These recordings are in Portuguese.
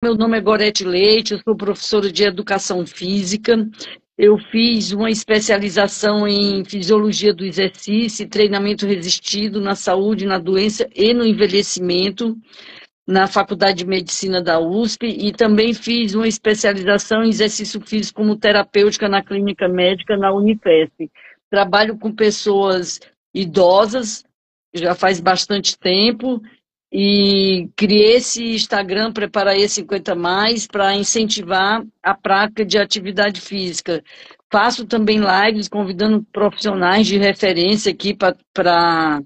Meu nome é Gorete Leite, eu sou professora de Educação Física. Eu fiz uma especialização em Fisiologia do Exercício e Treinamento Resistido na Saúde, na Doença e no Envelhecimento, na Faculdade de Medicina da USP, e também fiz uma especialização em Exercício Físico como terapêutica na Clínica Médica na Unifesp. Trabalho com pessoas idosas, já faz bastante tempo, e criei esse Instagram Preparaê 50 Mais para incentivar a prática de atividade física. Faço também lives convidando profissionais de referência aqui para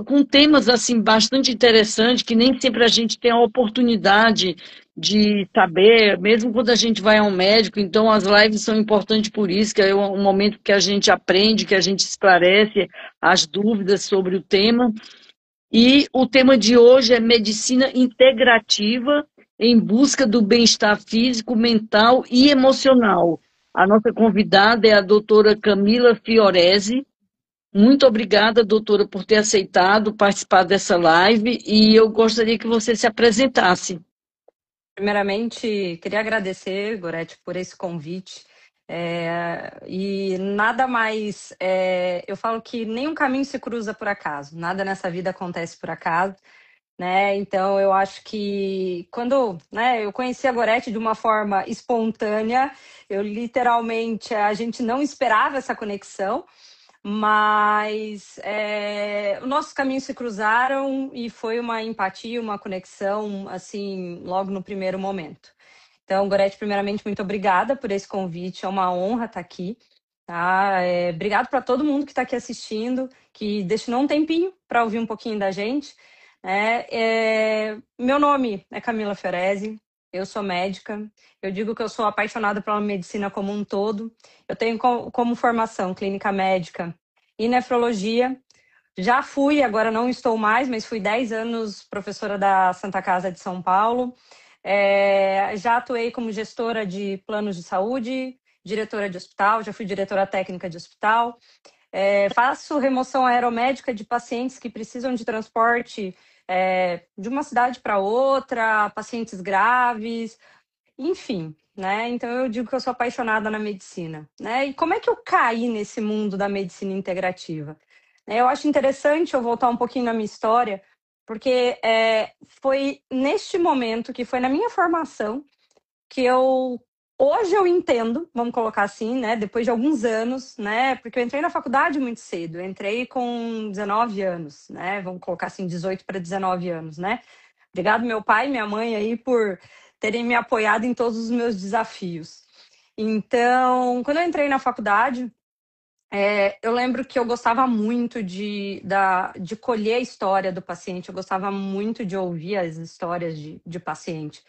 com temas assim bastante interessantes que nem sempre a gente tem a oportunidade de saber, mesmo quando a gente vai a um médico. Então as lives são importantes por isso, que é um momento que a gente aprende, que a gente esclarece as dúvidas sobre o tema. E o tema de hoje é medicina integrativa em busca do bem-estar físico, mental e emocional. A nossa convidada é a doutora Camila Fiorese. Muito obrigada, doutora, por ter aceitado participar dessa live, e eu gostaria que você se apresentasse. Primeiramente, queria agradecer, Gorete, por esse convite. E nada mais. Eu falo que nenhum caminho se cruza por acaso, nada nessa vida acontece por acaso, né? Então, eu acho que quando, né, eu conheci a Gorete de uma forma espontânea, eu literalmente, a gente não esperava essa conexão. Mas os nossos caminhos se cruzaram e foi uma empatia, uma conexão, assim, logo no primeiro momento. Então, Gorete, primeiramente, muito obrigada por esse convite, é uma honra estar aqui. Tá? Obrigado para todo mundo que está aqui assistindo, que destinou um tempinho para ouvir um pouquinho da gente. Meu nome é Camila Fiorese, eu sou médica, eu digo que eu sou apaixonada pela medicina como um todo. Eu tenho como formação clínica médica e nefrologia. Já fui, agora não estou mais, mas fui 10 anos professora da Santa Casa de São Paulo. Já atuei como gestora de planos de saúde, diretora de hospital, já fui diretora técnica de hospital. Faço remoção aeromédica de pacientes que precisam de transporte de uma cidade para outra, pacientes graves, enfim, né? Então eu digo que eu sou apaixonada na medicina, né? E como é que eu caí nesse mundo da medicina integrativa? Eu acho interessante eu voltar um pouquinho na minha história, porque foi neste momento que foi na minha formação que hoje eu entendo, vamos colocar assim, né? Depois de alguns anos, né? Porque eu entrei na faculdade muito cedo, eu entrei com 19 anos, né? Vamos colocar assim, 18 para 19 anos, né? Obrigado, meu pai e minha mãe, aí, por terem me apoiado em todos os meus desafios. Então, quando eu entrei na faculdade, eu lembro que eu gostava muito de colher a história do paciente, eu gostava muito de ouvir as histórias de paciente.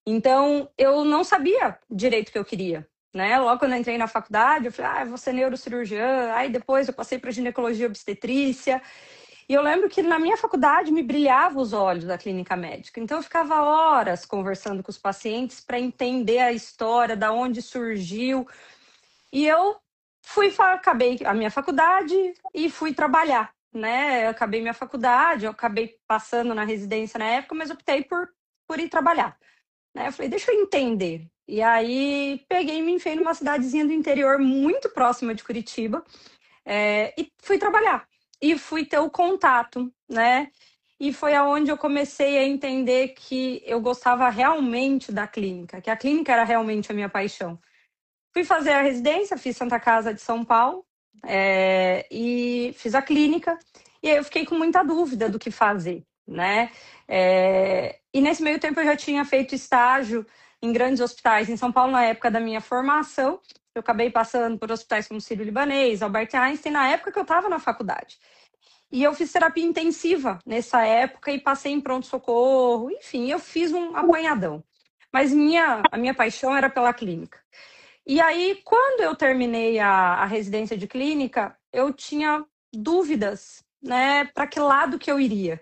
Então, eu não sabia direito o que eu queria. Né? Logo quando eu entrei na faculdade, eu falei, eu vou ser neurocirurgiã. Aí depois eu passei para ginecologia e obstetrícia. E eu lembro que na minha faculdade me brilhava os olhos da clínica médica. Então eu ficava horas conversando com os pacientes para entender a história, da onde surgiu. E eu acabei a minha faculdade e fui trabalhar, né? Eu acabei minha faculdade, eu acabei passando na residência na época, mas optei por ir trabalhar. Né? Eu falei, deixa eu entender. E aí peguei e me enfiei numa cidadezinha do interior muito próxima de Curitiba, e fui trabalhar. E fui ter o contato, né? E foi aonde eu comecei a entender que eu gostava realmente da clínica, que a clínica era realmente a minha paixão. Fui fazer a residência, fiz Santa Casa de São Paulo, e fiz a clínica. E aí eu fiquei com muita dúvida do que fazer, né? E nesse meio tempo eu já tinha feito estágio em grandes hospitais em São Paulo na época da minha formação. Eu acabei passando por hospitais como Sírio-Libanês, Albert Einstein, na época que eu estava na faculdade. E eu fiz terapia intensiva nessa época e passei em pronto-socorro. Enfim, eu fiz um apanhadão. Mas a minha paixão era pela clínica. E aí, quando eu terminei a residência de clínica, eu tinha dúvidas, né, para que lado que eu iria.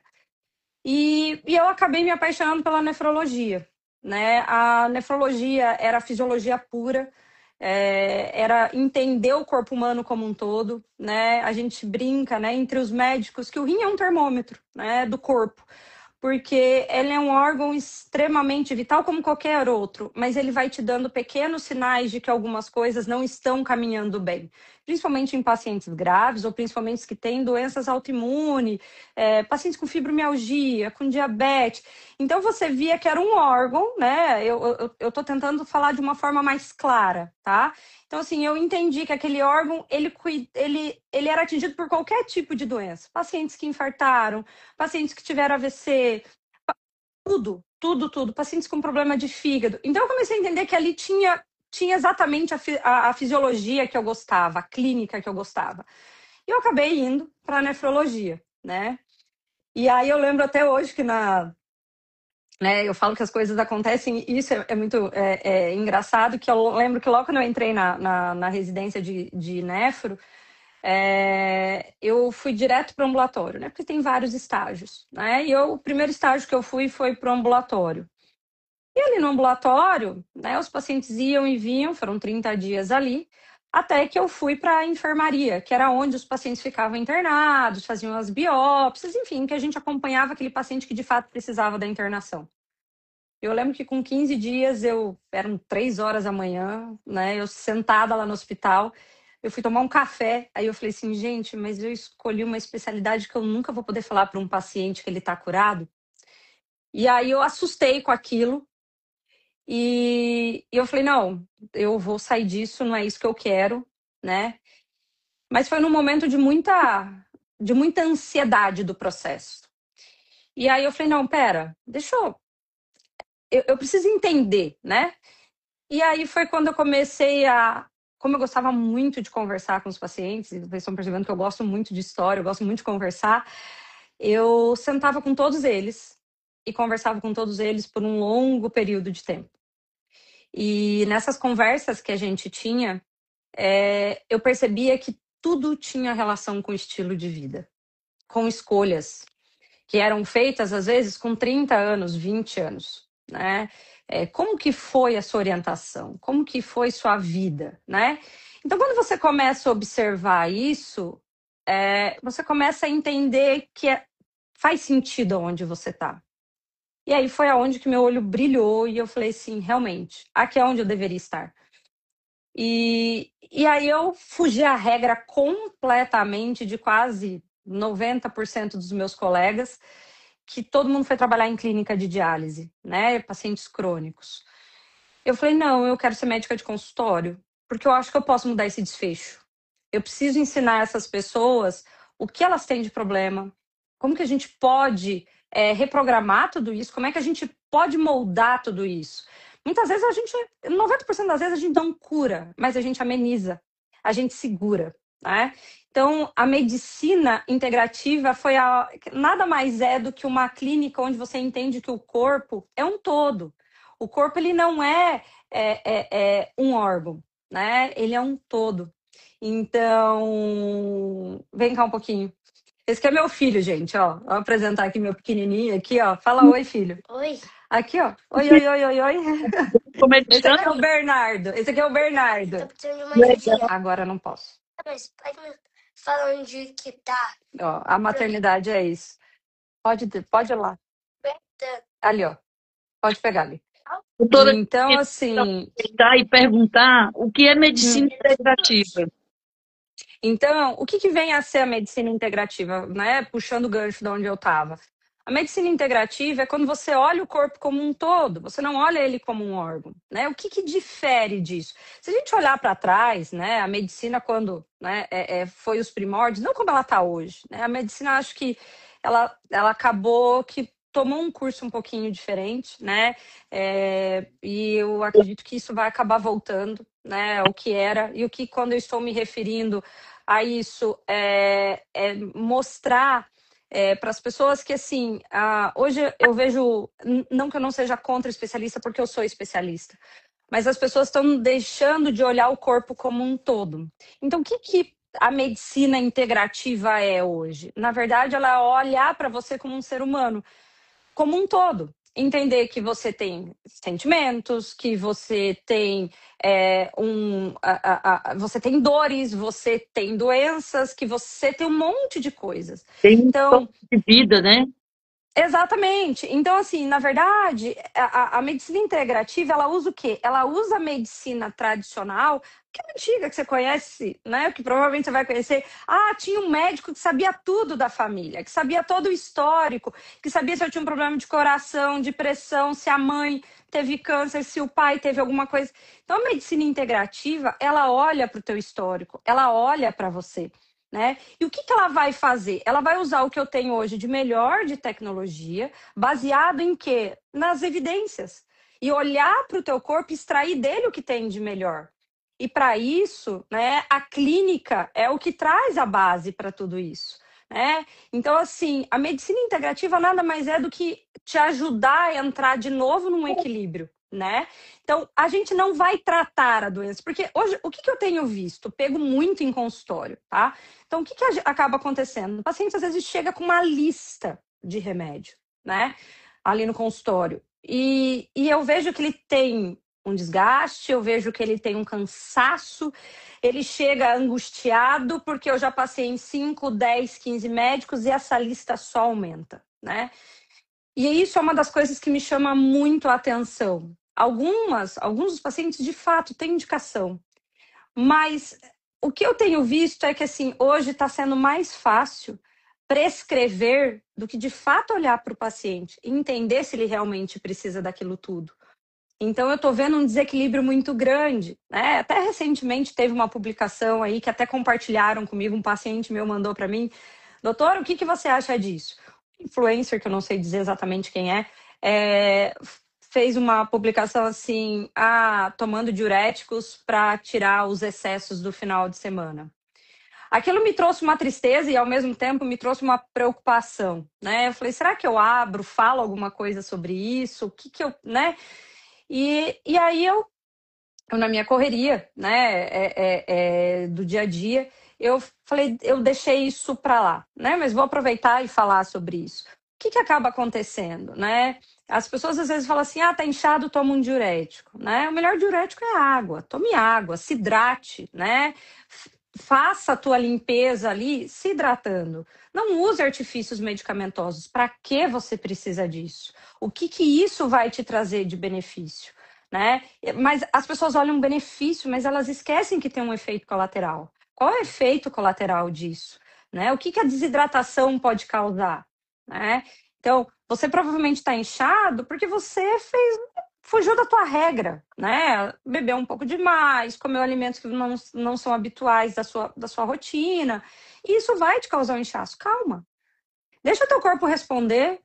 E eu acabei me apaixonando pela nefrologia, né? A nefrologia era fisiologia pura, era entender o corpo humano como um todo, né? A gente brinca, né, entre os médicos que o rim é um termômetro, né, do corpo. porque ele é um órgão extremamente vital como qualquer outro, mas ele vai te dando pequenos sinais de que algumas coisas não estão caminhando bem, principalmente em pacientes graves ou principalmente os que têm doenças autoimunes, pacientes com fibromialgia, com diabetes. Então você via que era um órgão, né? Eu tô tentando falar de uma forma mais clara, tá? Então, assim, eu entendi que aquele órgão, ele era atingido por qualquer tipo de doença. Pacientes que infartaram, pacientes que tiveram AVC, tudo, tudo, tudo. Pacientes com problema de fígado. Então, eu comecei a entender que ali tinha exatamente a fisiologia que eu gostava, a clínica que eu gostava. E eu acabei indo para nefrologia, né? E aí eu lembro até hoje que eu falo que as coisas acontecem, e isso é muito engraçado, que eu lembro que logo quando eu entrei na residência de nefro, eu fui direto para o ambulatório, né? Porque tem vários estágios, né? E o primeiro estágio que eu fui foi para o ambulatório. E ali no ambulatório, né, os pacientes iam e vinham, foram 30 dias ali, até que eu fui para a enfermaria, que era onde os pacientes ficavam internados, faziam as biópsias, enfim, que a gente acompanhava aquele paciente que de fato precisava da internação. Eu lembro que com 15 dias, eram 3 horas da manhã, né? Eu sentada lá no hospital, eu fui tomar um café, aí eu falei assim, gente, mas eu escolhi uma especialidade que eu nunca vou poder falar para um paciente que ele está curado. E aí eu assustei com aquilo e eu falei, não, eu vou sair disso, não é isso que eu quero, né? Mas foi num momento de muita ansiedade do processo. E aí eu falei, não, pera, deixa eu preciso entender, né? E aí foi quando eu comecei como eu gostava muito de conversar com os pacientes, e vocês estão percebendo que eu gosto muito de história, eu gosto muito de conversar, eu sentava com todos eles e conversava com todos eles por um longo período de tempo. E nessas conversas que a gente tinha, eu percebia que tudo tinha relação com estilo de vida, com escolhas que eram feitas, às vezes, com 30 anos, 20 anos, né? Como que foi a sua orientação? Como que foi sua vida, né? Então, quando você começa a observar isso, você começa a entender que faz sentido onde você está. E aí foi aonde que meu olho brilhou e eu falei assim, realmente, aqui é onde eu deveria estar. E aí eu fugi à regra completamente de quase 90% dos meus colegas, que todo mundo foi trabalhar em clínica de diálise, né? Pacientes crônicos. Eu falei, não, eu quero ser médica de consultório, porque eu acho que eu posso mudar esse desfecho. Eu preciso ensinar essas pessoas o que elas têm de problema, como que a gente pode reprogramar tudo isso, como é que a gente pode moldar tudo isso. Muitas vezes 90% das vezes a gente não cura, mas a gente ameniza, a gente segura, né? Então, a medicina integrativa nada mais é do que uma clínica onde você entende que o corpo é um todo. O corpo, ele não é um órgão, né? Ele é um todo. Então, vem cá um pouquinho. Esse aqui é meu filho, gente, ó. Vou apresentar aqui meu pequenininho aqui, ó. Fala oi, filho. Oi. Aqui, ó. Oi, oi, oi, oi, oi. Como é que Esse aqui chama? é o Bernardo. Esse aqui é o Bernardo. Tô precisando de uma ajudinha. Agora não posso. Mas pode me falar onde que tá? Ó, a maternidade é isso. Pode ir lá. Ali, ó. Pode pegar ali. Doutora, Então, assim. aproveitar e perguntar o que é medicina integrativa? Então, o que vem a ser a medicina integrativa, né? Puxando o gancho de onde eu estava. A medicina integrativa é quando você olha o corpo como um todo, você não olha ele como um órgão, né? O que difere disso? Se a gente olhar para trás, né, a medicina quando, né, foi os primórdios, não como ela está hoje, né? A medicina, acho que ela acabou que tomou um curso um pouquinho diferente, né? E eu acredito que isso vai acabar voltando, né? O que era e o que, quando eu estou me referindo a isso, mostrar para as pessoas que, assim, hoje eu vejo, não que eu não seja contra especialista, porque eu sou especialista, mas as pessoas estão deixando de olhar o corpo como um todo. Então, o que a medicina integrativa é hoje? Na verdade, ela é olhar para você como um ser humano, como um todo. Entender que você tem sentimentos, que você tem você tem dores, você tem doenças, que você tem um monte de coisas. Tem Então, de vida, né? Exatamente. Então, assim, na verdade, a medicina integrativa, ela usa o quê? Ela usa a medicina tradicional, que é antiga, que você conhece, né? Que provavelmente você vai conhecer. Ah, tinha um médico que sabia tudo da família, que sabia todo o histórico, que sabia se eu tinha um problema de coração, de pressão, se a mãe teve câncer, se o pai teve alguma coisa. Então, a medicina integrativa, ela olha para o teu histórico, ela olha para você. Né? E o que ela vai fazer? Ela vai usar o que eu tenho hoje de melhor de tecnologia, baseado em quê? Nas evidências. E olhar para o teu corpo e extrair dele o que tem de melhor. E para isso, né, a clínica é o que traz a base para tudo isso. Né? Então, assim, a medicina integrativa nada mais é do que te ajudar a entrar de novo num equilíbrio. Né? Então, a gente não vai tratar a doença, porque hoje, o que eu tenho visto? Pego muito em consultório, tá? Então, o que acaba acontecendo? O paciente, às vezes, chega com uma lista de remédio, né? Ali no consultório. E eu vejo que ele tem um desgaste, eu vejo que ele tem um cansaço, ele chega angustiado, porque eu já passei em 5, 10, 15 médicos e essa lista só aumenta, né? E isso é uma das coisas que me chama muito a atenção. Alguns dos pacientes, de fato, têm indicação, mas o que eu tenho visto é que, assim, hoje está sendo mais fácil prescrever do que, de fato, olhar para o paciente e entender se ele realmente precisa daquilo tudo. Então, eu estou vendo um desequilíbrio muito grande, né? Até recentemente teve uma publicação aí que até compartilharam comigo, um paciente meu mandou para mim: doutor, o que você acha disso? Um influencer, que eu não sei dizer exatamente quem fez uma publicação assim, tomando diuréticos para tirar os excessos do final de semana. Aquilo me trouxe uma tristeza e, ao mesmo tempo, me trouxe uma preocupação, né? Eu falei, será que eu abro, falo alguma coisa sobre isso? O que eu, né? E aí eu na minha correria, né, do dia a dia, eu falei, eu deixei isso para lá, né? Mas vou aproveitar e falar sobre isso. O que acaba acontecendo, né? As pessoas às vezes falam assim, tá inchado, toma um diurético, né? O melhor diurético é água, tome água, se hidrate, né? Faça a tua limpeza ali se hidratando. Não use artifícios medicamentosos. Para que você precisa disso? O que isso vai te trazer de benefício? Né? Mas as pessoas olham um benefício, mas elas esquecem que tem um efeito colateral. Qual é o efeito colateral disso? Né? O que a desidratação pode causar? Né? Então, você provavelmente está inchado porque você fugiu da tua regra, né? Bebeu um pouco demais, comeu alimentos que não são habituais da sua rotina. E isso vai te causar um inchaço. Calma. Deixa o teu corpo responder,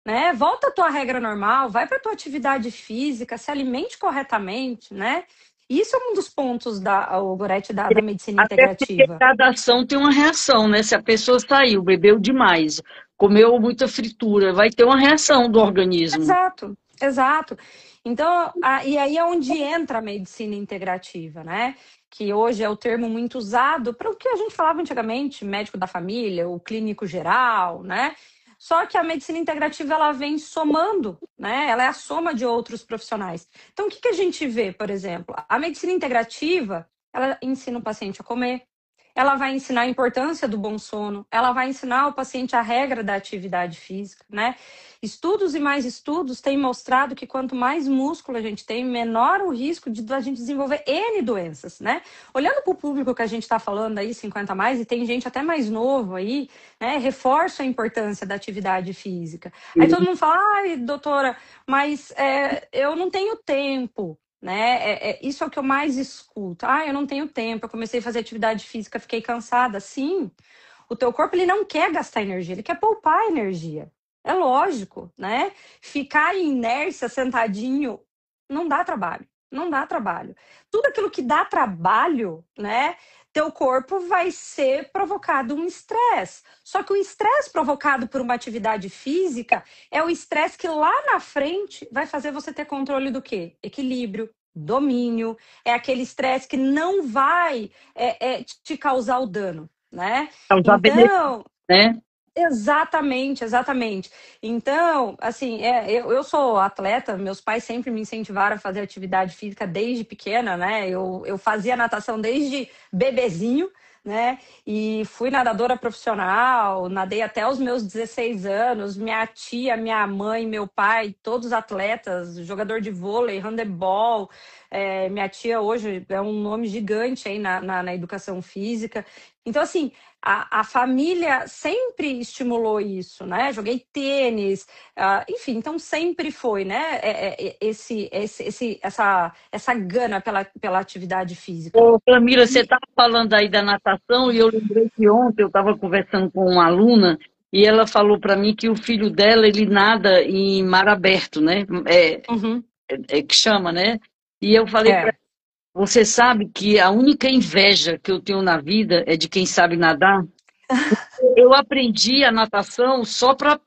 né? Volta à tua regra normal, vai para a tua atividade física, se alimente corretamente, né? Isso é um dos pontos Gorete, da medicina Até porque integrativa. cada ação tem uma reação, né? Se a pessoa saiu, bebeu demais, comeu muita fritura, vai ter uma reação do organismo. Exato, exato. Então, e aí é onde entra a medicina integrativa, né? Que hoje é o termo muito usado para o que a gente falava antigamente, médico da família, o clínico geral, né? Só que a medicina integrativa, ela vem somando, né? Ela é a soma de outros profissionais. Então, o que a gente vê, por exemplo? A medicina integrativa, ela ensina o paciente a comer, ela vai ensinar a importância do bom sono, ela vai ensinar ao paciente a regra da atividade física, né? Estudos e mais estudos têm mostrado que quanto mais músculo a gente tem, menor o risco de a gente desenvolver N doenças, né? Olhando para o público que a gente está falando aí, 50 a mais, e tem gente até mais novo aí, né? Reforça a importância da atividade física. Aí todo mundo fala, ai, doutora, mas eu não tenho tempo. Né? Isso é o que eu mais escuto. Eu não tenho tempo, eu comecei a fazer atividade física, fiquei cansada. Sim, o teu corpo ele não quer gastar energia, ele quer poupar energia. É lógico, né? Ficar em inércia, sentadinho, não dá trabalho. Não dá trabalho. Tudo aquilo que dá trabalho, né? Teu corpo vai ser provocado um estresse. Só que o estresse provocado por uma atividade física é o estresse que lá na frente vai fazer você ter controle do quê? Equilíbrio, domínio. É aquele estresse que não vai te causar o dano, né? Causar benefício, né? Exatamente, exatamente. Então, assim, eu sou atleta, meus pais sempre me incentivaram a fazer atividade física desde pequena, né? Eu fazia natação desde bebezinho, né? E fui nadadora profissional, nadei até os meus 16 anos. Minha tia, minha mãe, meu pai, todos atletas, jogador de vôlei, handebol. Minha tia hoje é um nome gigante aí na educação física. Então, assim, a família sempre estimulou isso, né? Joguei tênis, enfim, então sempre foi, né? Essa gana pela atividade física. Ô, Camila, você E, estava falando aí da natação e eu lembrei que ontem eu estava conversando com uma aluna e ela falou para mim que o filho dela, ele nada em mar aberto, né? uhum, Que chama, né? E eu falei para é, ela, você sabe que a única inveja que eu tenho na vida é de quem sabe nadar? Eu aprendi a natação só para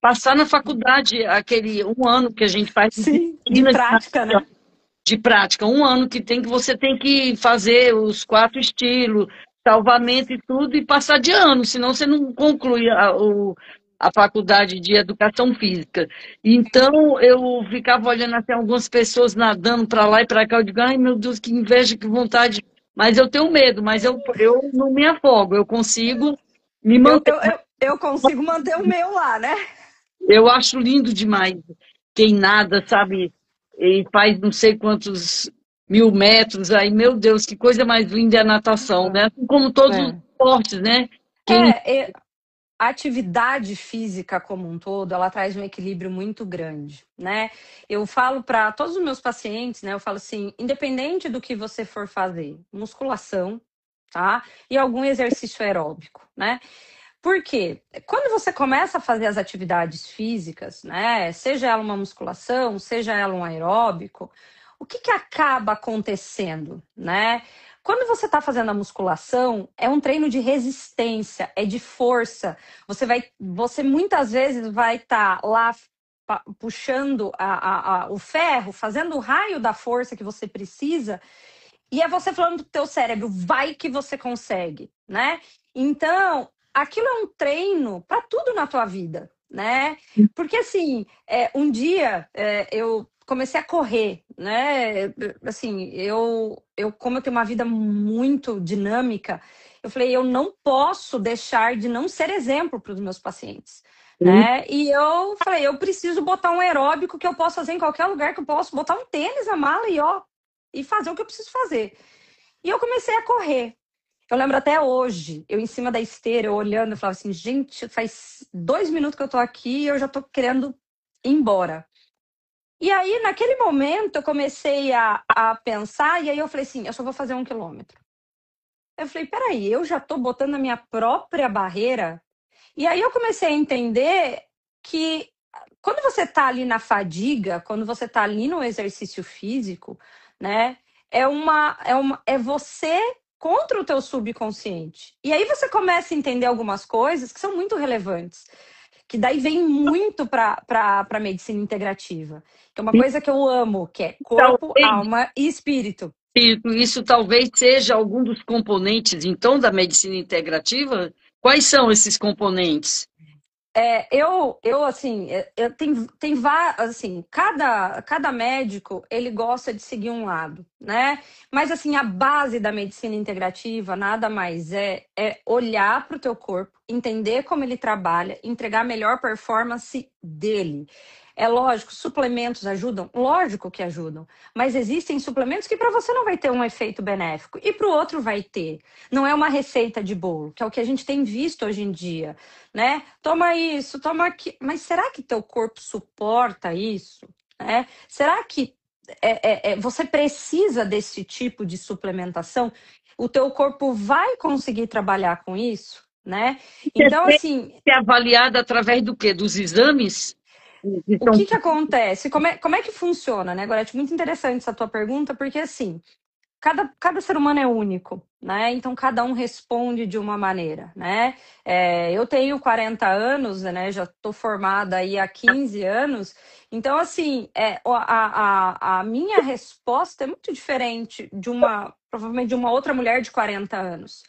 passar na faculdade, aquele um ano que a gente faz de sim, de disciplina prática, né? de prática, um ano que você tem que fazer os 4 estilos, salvamento e tudo, e passar de ano, senão você não conclui a faculdade de educação física. Então, eu ficava olhando até algumas pessoas nadando para lá e para cá, eu digo, ai meu Deus, que inveja, que vontade, mas eu tenho medo, mas eu não me afogo, eu consigo me Eu, manter. eu, eu, eu consigo manter o meu lá, né? Eu acho lindo demais quem nada, sabe, e faz não sei quantos 1.000 metros, aí, meu Deus, que coisa mais linda é a natação, né? Assim como todos os É. esportes, né? Quem É, a atividade física como um todo, ela traz um equilíbrio muito grande, né? Eu falo para todos os meus pacientes, né? Eu falo assim, independente do que você for fazer, musculação, tá? E algum exercício aeróbico, né? Porque quando você começa a fazer as atividades físicas, né? Seja ela uma musculação, seja ela um aeróbico, o que acaba acontecendo, né? Quando você está fazendo a musculação, é um treino de resistência, é de força. Você muitas vezes vai estar lá puxando o ferro, fazendo o raio da força que você precisa, e é você falando pro teu cérebro, vai que você consegue, né? Então, aquilo é um treino para tudo na tua vida, né? Porque assim, um dia eu comecei a correr, né? Assim, como eu tenho uma vida muito dinâmica, eu falei, eu não posso deixar de não ser exemplo para os meus pacientes. Né? E eu falei, eu preciso botar um aeróbico que eu posso fazer em qualquer lugar, que eu posso botar um tênis na mala e ó, e fazer o que eu preciso fazer. E eu comecei a correr. Eu lembro até hoje, eu em cima da esteira, eu olhando, eu falava assim, gente, faz 2 minutos que eu tô aqui e eu já tô querendo ir embora. E aí, naquele momento, eu comecei a pensar, e aí eu falei assim, eu só vou fazer 1 quilômetro. Eu falei, peraí, eu já tô botando a minha própria barreira. E aí eu comecei a entender que quando você está ali na fadiga, quando você está ali no exercício físico, né, é você contra o teu subconsciente. E aí você começa a entender algumas coisas que são muito relevantes, que daí vem muito para a medicina integrativa, que é uma coisa que eu amo, que é corpo, talvez alma e espírito. isso talvez seja algum dos componentes, então, da medicina integrativa? Quais são esses componentes? Assim, assim, cada médico, ele gosta de seguir um lado, né? Mas, assim, a base da medicina integrativa nada mais é olhar para o teu corpo, entender como ele trabalha, entregar a melhor performance dele. É lógico, suplementos ajudam? Lógico que ajudam. Mas existem suplementos que para você não vai ter um efeito benéfico e para o outro vai ter. Não é uma receita de bolo, que é o que a gente tem visto hoje em dia, né? Toma isso, toma aquilo. Mas será que teu corpo suporta isso? Né? Será que você precisa desse tipo de suplementação? O teu corpo vai conseguir trabalhar com isso? Né? Então, assim, É avaliada através do quê? Dos exames? Que o são que acontece? Como é que funciona, né, Gorete? Muito interessante essa tua pergunta, porque assim, cada ser humano é único, né? Então cada um responde de uma maneira, né? Eu tenho 40 anos, né? Já estou formada aí há 15 anos, então assim, a minha resposta é muito diferente provavelmente de uma outra mulher de 40 anos.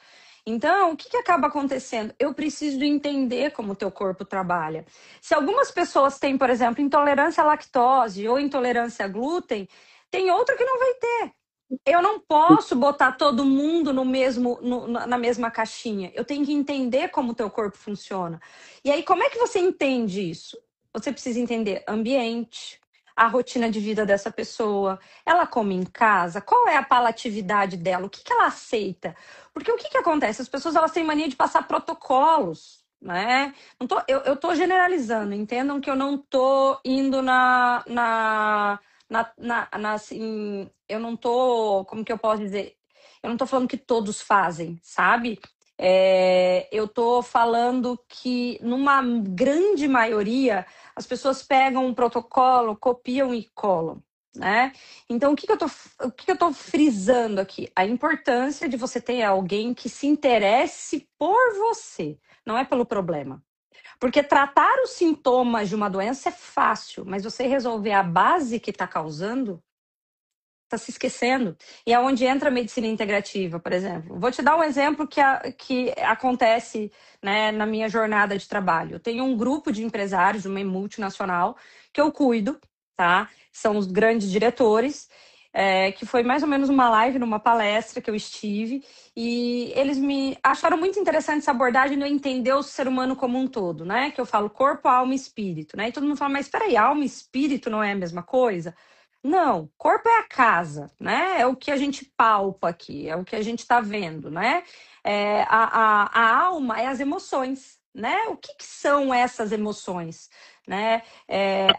Então, o que acaba acontecendo? Eu preciso entender como o teu corpo trabalha. Se algumas pessoas têm, por exemplo, intolerância à lactose ou intolerância a glúten, tem outra que não vai ter. Eu não posso botar todo mundo na mesma caixinha. Eu tenho que entender como o teu corpo funciona. E aí, como é que você entende isso? Você precisa entender ambiente, a rotina de vida dessa pessoa. Ela come em casa? Qual é a palatividade dela? O que que ela aceita? Porque o que que acontece? As pessoas elas têm mania de passar protocolos, né? Eu tô generalizando. Entendam que eu não tô indo assim, eu não tô, como que eu posso dizer? Eu não tô falando que todos fazem, sabe? Eu tô falando que numa grande maioria as pessoas pegam um protocolo, copiam e colam, né? Então o que que eu tô frisando aqui? A importância de você ter alguém que se interesse por você, não é pelo problema. Porque tratar os sintomas de uma doença é fácil, mas você resolver a base que está causando, está se esquecendo. E é onde entra a medicina integrativa, por exemplo. Vou te dar um exemplo que acontece, né, na minha jornada de trabalho. Eu tenho um grupo de empresários, uma multinacional, que eu cuido, tá? São os grandes diretores, que foi mais ou menos uma live, numa palestra que eu estive, e eles me acharam muito interessante essa abordagem de eu entender o ser humano como um todo, né? Que eu falo corpo, alma e espírito, né? E todo mundo fala, mas espera aí, alma e espírito não é a mesma coisa? Não, corpo é a casa, né? É o que a gente palpa aqui, é o que a gente está vendo, né? A alma é as emoções, né? O que são essas emoções, né?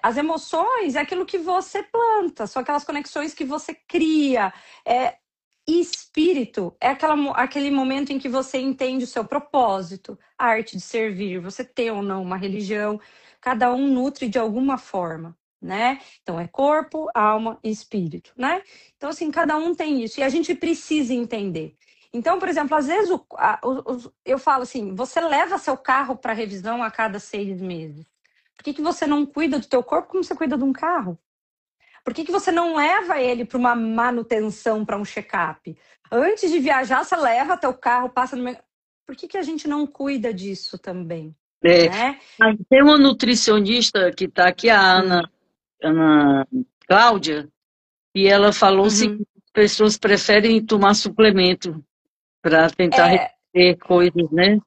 As emoções é aquilo que você planta, são aquelas conexões que você cria. E espírito é aquele momento em que você entende o seu propósito, a arte de servir, você ter ou não uma religião, cada um nutre de alguma forma, né? Então é corpo, alma e espírito, né? Então, assim, cada um tem isso e a gente precisa entender. Então, por exemplo, às vezes eu falo assim: você leva seu carro para revisão a cada 6 meses. Por que você não cuida do teu corpo como você cuida de um carro? Por que você não leva ele para uma manutenção, para um check-up? Antes de viajar, você leva teu carro, passa no. Por que a gente não cuida disso também? É, Né? tem uma nutricionista que está aqui, a Ana Cláudia, e ela falou o Uhum. seguinte: as pessoas preferem tomar suplemento para tentar resolver coisas, né?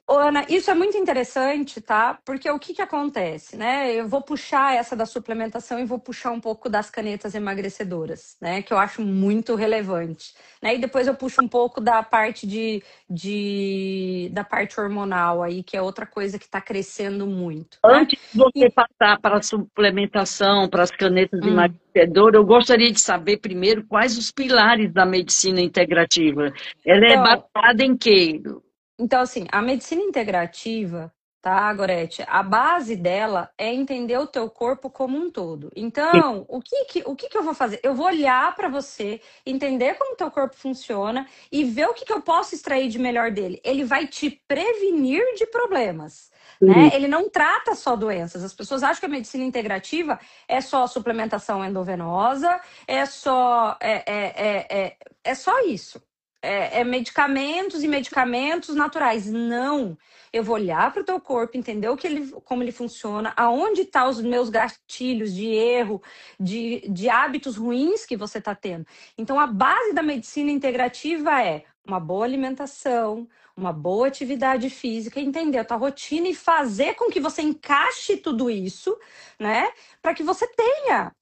Ana, isso é muito interessante, tá? Porque o que acontece, né? Eu vou puxar essa da suplementação e vou puxar um pouco das canetas emagrecedoras, né? Que eu acho muito relevante, né? E depois eu puxo um pouco da parte da parte hormonal aí, que é outra coisa que está crescendo muito, né? Antes de você passar para a suplementação, para as canetas Hum. emagrecedoras, eu gostaria de saber primeiro quais os pilares da medicina integrativa. Ela é Então, baseada em quê? Assim, a medicina integrativa, tá, Gorete? A base dela é entender o teu corpo como um todo. Então, o que eu vou fazer? Eu vou olhar para você, entender como o teu corpo funciona e ver o que eu posso extrair de melhor dele. Ele vai te prevenir de problemas. Né? Ele não trata só doenças. As pessoas acham que a medicina integrativa é só suplementação endovenosa, é só isso. Medicamentos e medicamentos naturais. Não. Eu vou olhar para o teu corpo, entender como ele funciona, aonde estão os meus gatilhos de erro, de hábitos ruins que você está tendo. Então, a base da medicina integrativa é uma boa alimentação, uma boa atividade física, entender a tua rotina e fazer com que você encaixe tudo isso, né? Para que você tenha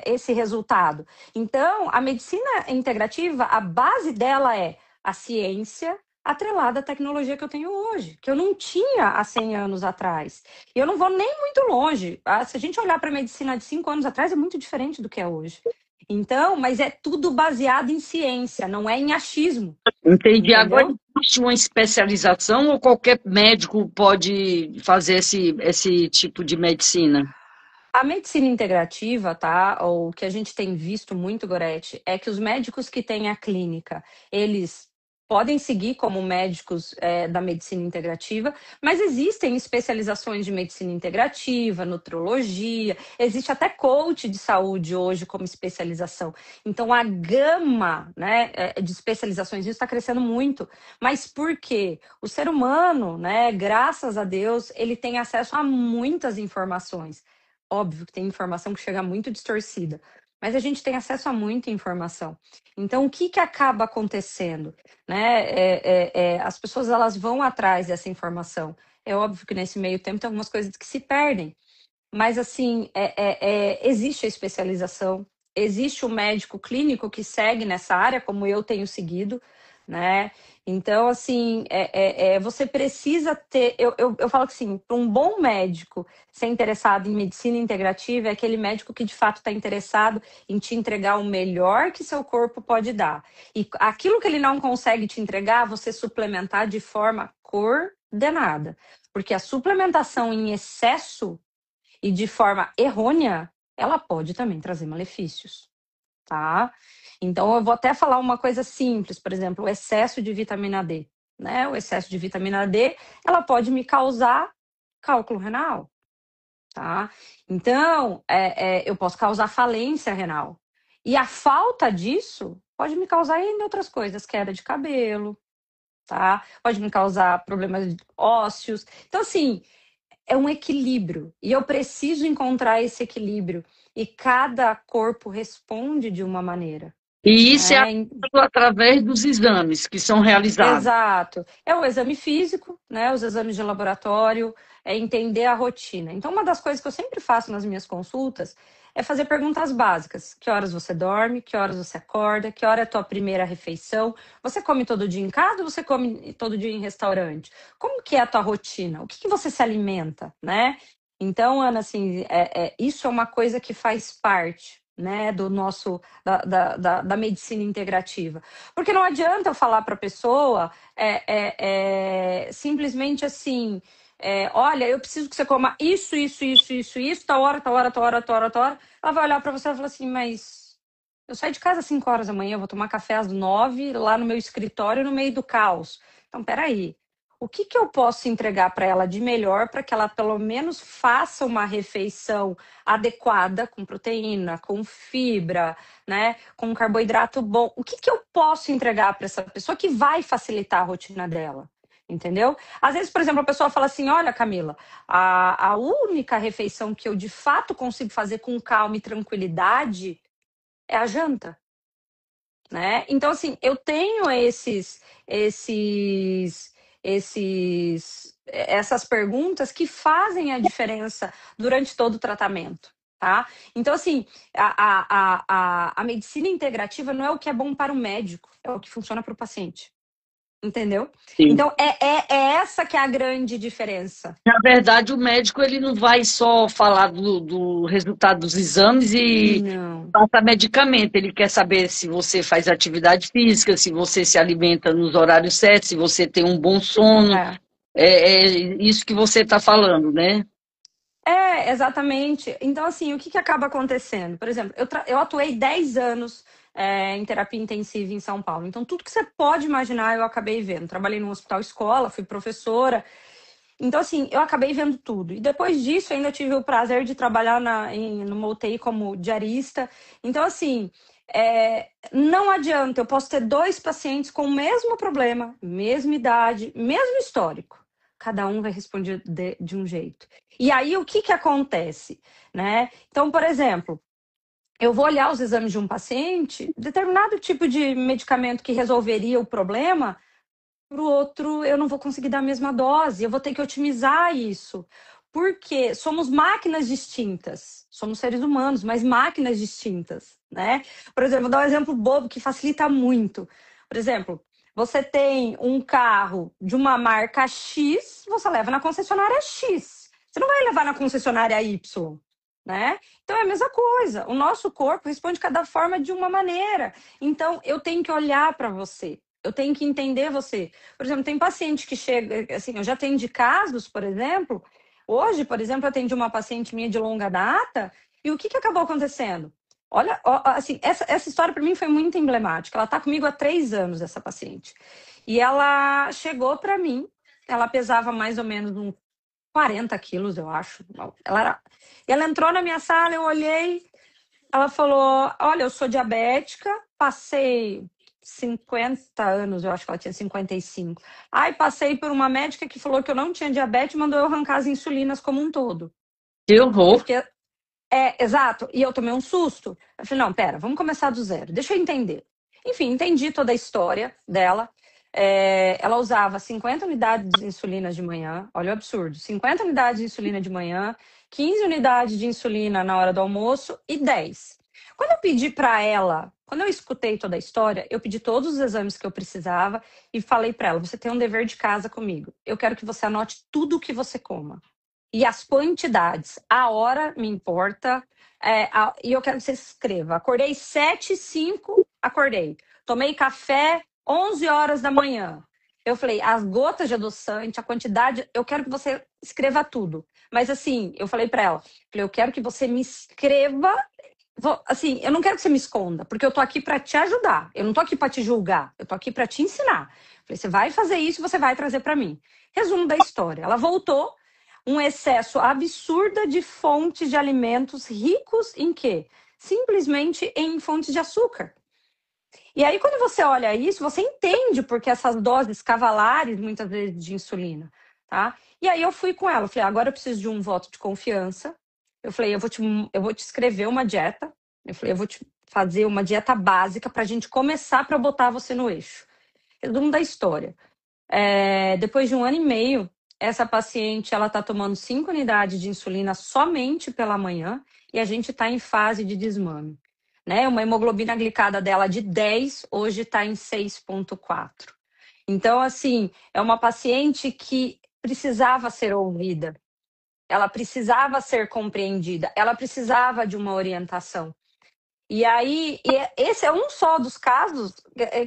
esse resultado. Então, a medicina integrativa, a base dela é a ciência atrelada à tecnologia que eu tenho hoje, que eu não tinha há 100 anos atrás. E eu não vou nem muito longe. Se a gente olhar para a medicina de 5 anos atrás, é muito diferente do que é hoje. Então, mas é tudo baseado em ciência, não é em achismo. Entendi. Agora, Entendeu? existe uma especialização ou qualquer médico pode fazer esse tipo de medicina? A medicina integrativa, tá? Ou o que a gente tem visto muito, Gorete, é que os médicos que têm a clínica, eles podem seguir como médicos da medicina integrativa, mas existem especializações de medicina integrativa, nutrologia, existe até coach de saúde hoje como especialização. Então a gama, né, de especializações isso está crescendo muito. Mas por quê? O ser humano, né, graças a Deus, ele tem acesso a muitas informações. Óbvio que tem informação que chega muito distorcida. mas a gente tem acesso a muita informação. Então, o que acaba acontecendo? Né? As pessoas elas vão atrás dessa informação. É óbvio que nesse meio tempo tem algumas coisas que se perdem, mas assim, existe a especialização, existe o médico clínico que segue nessa área, como eu tenho seguido, né? Então, assim, você precisa ter. Eu falo que assim, para um bom médico ser interessado em medicina integrativa é aquele médico que de fato está interessado em te entregar o melhor que seu corpo pode dar. E aquilo que ele não consegue te entregar, você suplementar de forma coordenada. Porque a suplementação em excesso e de forma errônea, ela pode também trazer malefícios, tá? Então, eu vou até falar uma coisa simples, por exemplo, o excesso de vitamina D, né? O excesso de vitamina D, ela pode me causar cálculo renal, tá? Então, eu posso causar falência renal. E a falta disso pode me causar ainda outras coisas, queda de cabelo, tá? Pode me causar problemas ósseos. Então, assim, é um equilíbrio. E eu preciso encontrar esse equilíbrio. E cada corpo responde de uma maneira. E isso é Né? através dos exames que são realizados. Exato. É o exame físico, né? Os exames de laboratório, é entender a rotina. Então, uma das coisas que eu sempre faço nas minhas consultas é fazer perguntas básicas. Que horas você dorme? Que horas você acorda? Que hora é a tua primeira refeição? Você come todo dia em casa ou você come todo dia em restaurante? Como que é a tua rotina? O que você se alimenta, né? Então, Ana, assim, isso é uma coisa que faz parte, né, do nosso, da medicina integrativa. Porque não adianta eu falar para a pessoa simplesmente assim, olha, eu preciso que você coma isso, tal hora, tal hora, tal hora, tal hora, tal hora. Ela vai olhar para você e falar assim, mas eu saio de casa às 5 horas da manhã, eu vou tomar café às 9 lá no meu escritório, no meio do caos. Então, peraí. O que eu posso entregar para ela de melhor para que ela pelo menos faça uma refeição adequada, com proteína, com fibra, né, com um carboidrato bom? O que eu posso entregar para essa pessoa que vai facilitar a rotina dela? Entendeu? Às vezes, por exemplo, a pessoa fala assim: olha, Camila, a única refeição que eu de fato consigo fazer com calma e tranquilidade é a janta. Né? Então, assim, eu tenho essas perguntas que fazem a diferença durante todo o tratamento, tá? Então, assim, a medicina integrativa não é o que é bom para o médico, é o que funciona para o paciente. Entendeu? Sim. Então, é essa que é a grande diferença. Na verdade, o médico ele não vai só falar do resultado dos exames e passar medicamento. Ele quer saber se você faz atividade física, se você se alimenta nos horários certos, se você tem um bom sono. É isso que você está falando, né? Exatamente. Então, assim, o que acaba acontecendo? Por exemplo, eu atuei 10 anos em terapia intensiva em São Paulo. Então, tudo que você pode imaginar, eu acabei vendo. Trabalhei num hospital escola, fui professora. Então, assim, eu acabei vendo tudo. E depois disso, ainda tive o prazer de trabalhar numa UTI como diarista. Então, assim, não adianta. Eu posso ter 2 pacientes com o mesmo problema, mesma idade, mesmo histórico. Cada um vai responder de um jeito. E aí, o que acontece? Né? Então, por exemplo, eu vou olhar os exames de um paciente, determinado tipo de medicamento que resolveria o problema, para o outro eu não vou conseguir dar a mesma dose, eu vou ter que otimizar isso. Porque somos máquinas distintas, somos seres humanos, mas máquinas distintas, né? Por exemplo, vou dar um exemplo bobo que facilita muito. Por exemplo, você tem um carro de uma marca X, você leva na concessionária X. Você não vai levar na concessionária Y, né? Então é a mesma coisa. O nosso corpo responde cada forma de uma maneira. Então eu tenho que olhar para você. Eu tenho que entender você. Por exemplo, tem paciente que chega, assim, eu já atendi casos, por exemplo. Hoje, por exemplo, eu atendi uma paciente minha de longa data, e o que acabou acontecendo? Olha, assim, essa história para mim foi muito emblemática. Ela está comigo há 3 anos, essa paciente. E ela chegou para mim, ela pesava mais ou menos uns 40 quilos, eu acho. Ela entrou na minha sala, eu olhei, ela falou: olha, eu sou diabética, passei 50 anos, eu acho que ela tinha 55. Aí passei por uma médica que falou que eu não tinha diabetes e mandou eu arrancar as insulinas como um todo. Que horror! Exato. E eu tomei um susto. Eu falei, não, pera, vamos começar do zero. Deixa eu entender. Enfim, entendi toda a história dela. Ela usava 50 unidades de insulina de manhã. Olha o absurdo. 50 unidades de insulina de manhã, 15 unidades de insulina na hora do almoço e 10. Quando eu pedi para ela, quando eu escutei toda a história, eu pedi todos os exames que eu precisava e falei para ela, você tem um dever de casa comigo. Eu quero que você anote tudo o que você coma. E as quantidades. A hora me importa. E eu quero que você escreva. Acordei 7h05, acordei. Tomei café 11 horas da manhã. Eu falei, as gotas de adoçante, a quantidade, eu quero que você escreva tudo. Mas assim, eu falei para ela, eu quero que você me escreva. Assim, eu não quero que você me esconda, porque eu tô aqui para te ajudar. Eu não tô aqui para te julgar, eu tô aqui para te ensinar. Eu falei, você vai fazer isso, você vai trazer para mim. Resumo da história. Ela voltou, um excesso absurdo de fontes de alimentos ricos em quê? Simplesmente em fontes de açúcar. E aí, quando você olha isso, você entende porque essas doses cavalares, muitas vezes, de insulina, tá? E aí eu fui com ela, eu falei, agora eu preciso de um voto de confiança. Eu falei, eu vou te escrever uma dieta. Eu falei, eu vou te fazer uma dieta básica pra gente começar para botar você no eixo. Resumo da história. Depois de 1 ano e meio, essa paciente ela está tomando 5 unidades de insulina somente pela manhã e a gente está em fase de desmame. Né? Uma hemoglobina glicada dela de 10, hoje está em 6,4. Então, assim, é uma paciente que precisava ser ouvida, ela precisava ser compreendida, ela precisava de uma orientação. E aí, esse é um só dos casos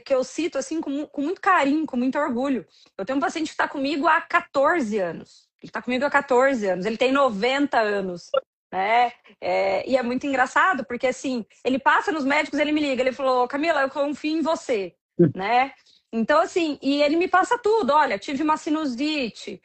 que eu cito assim com muito carinho, com muito orgulho. Eu tenho um paciente que está comigo há 14 anos. Ele está comigo há 14 anos, ele tem 90 anos. Né? E é muito engraçado, porque assim, ele passa nos médicos, ele me liga, ele falou, Camila, eu confio em você. Né? Então, assim, e ele me passa tudo. Olha, tive uma sinusite,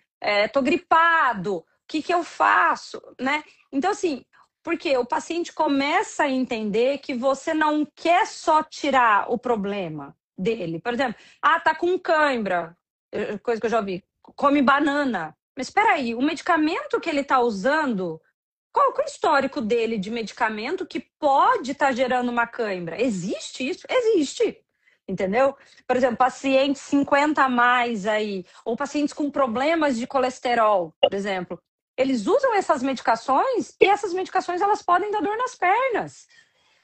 tô gripado, o que eu faço? Né? Então, assim, porque o paciente começa a entender que você não quer só tirar o problema dele. Por exemplo, tá com cãibra, coisa que eu já ouvi, come banana. Mas espera aí, o medicamento que ele está usando, qual é o histórico dele de medicamento que pode estar gerando uma cãibra? Existe isso? Existe. Entendeu? Por exemplo, pacientes 50 a mais aí, ou pacientes com problemas de colesterol, por exemplo. Eles usam essas medicações e essas medicações elas podem dar dor nas pernas.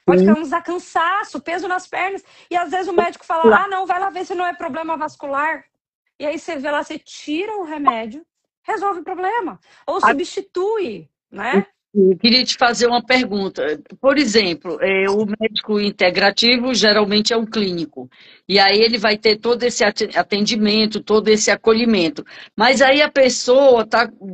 Pode causar cansaço, peso nas pernas. E às vezes o médico fala, não, vai lá ver se não é problema vascular. E aí você vê lá, você tira o remédio, resolve o problema. Ou substitui, né? Eu queria te fazer uma pergunta. Por exemplo, o médico integrativo geralmente é um clínico. E aí ele vai ter todo esse atendimento, todo esse acolhimento. Mas aí a pessoa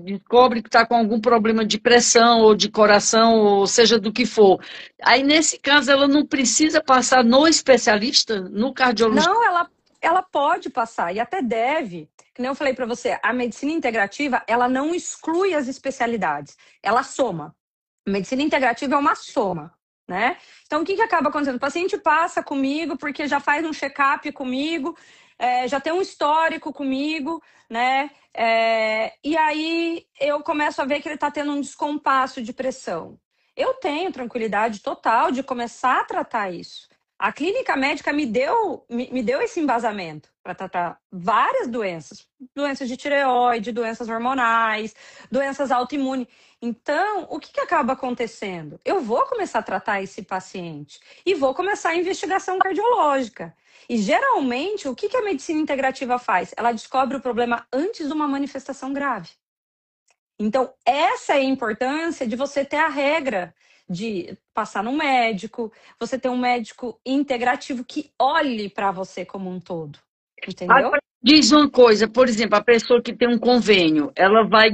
descobre que está com algum problema de pressão ou de coração, ou seja do que for. Aí, nesse caso, ela não precisa passar no especialista, no cardiologista? Não, ela pode passar e até deve. Como eu falei para você, a medicina integrativa, ela não exclui as especialidades, ela soma. A medicina integrativa é uma soma, né? Então, o que acaba acontecendo? O paciente passa comigo porque já faz um check-up comigo, já tem um histórico comigo, né? E aí eu começo a ver que ele está tendo um descompasso de pressão. Eu tenho tranquilidade total de começar a tratar isso. A clínica médica me deu esse embasamento para tratar várias doenças. Doenças de tireoide, doenças hormonais, doenças autoimunes. Então, o que acaba acontecendo? Eu vou começar a tratar esse paciente e vou começar a investigação cardiológica. E, geralmente, o que a medicina integrativa faz? Ela descobre o problema antes de uma manifestação grave. Então, essa é a importância de você ter a regra de passar no médico, você ter um médico integrativo que olhe para você como um todo, entendeu? Agora, diz uma coisa, por exemplo, a pessoa que tem um convênio, ela vai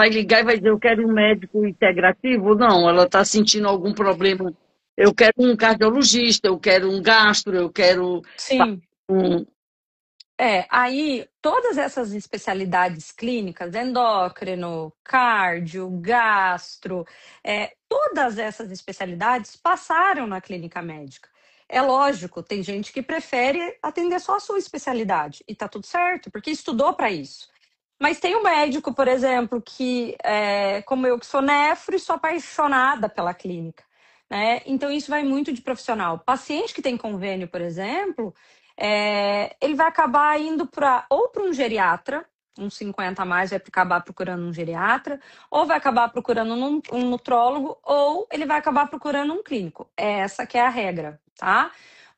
ligar e vai dizer, eu quero um médico integrativo? Não, ela está sentindo algum problema. Eu quero um cardiologista, eu quero um gastro, eu quero Sim. um... Aí todas essas especialidades clínicas, endócrino, cardio, gastro, todas essas especialidades passaram na clínica médica. É lógico, tem gente que prefere atender só a sua especialidade e tá tudo certo, porque estudou para isso. Mas tem um médico, por exemplo, que, como eu, que sou nefro e sou apaixonada pela clínica, né? Então, isso vai muito de profissional. Paciente que tem convênio, por exemplo, ele vai acabar indo ou para um geriatra, uns 50 a mais, vai acabar procurando um geriatra, ou vai acabar procurando um nutrólogo, ou ele vai acabar procurando um clínico. Essa que é a regra, tá?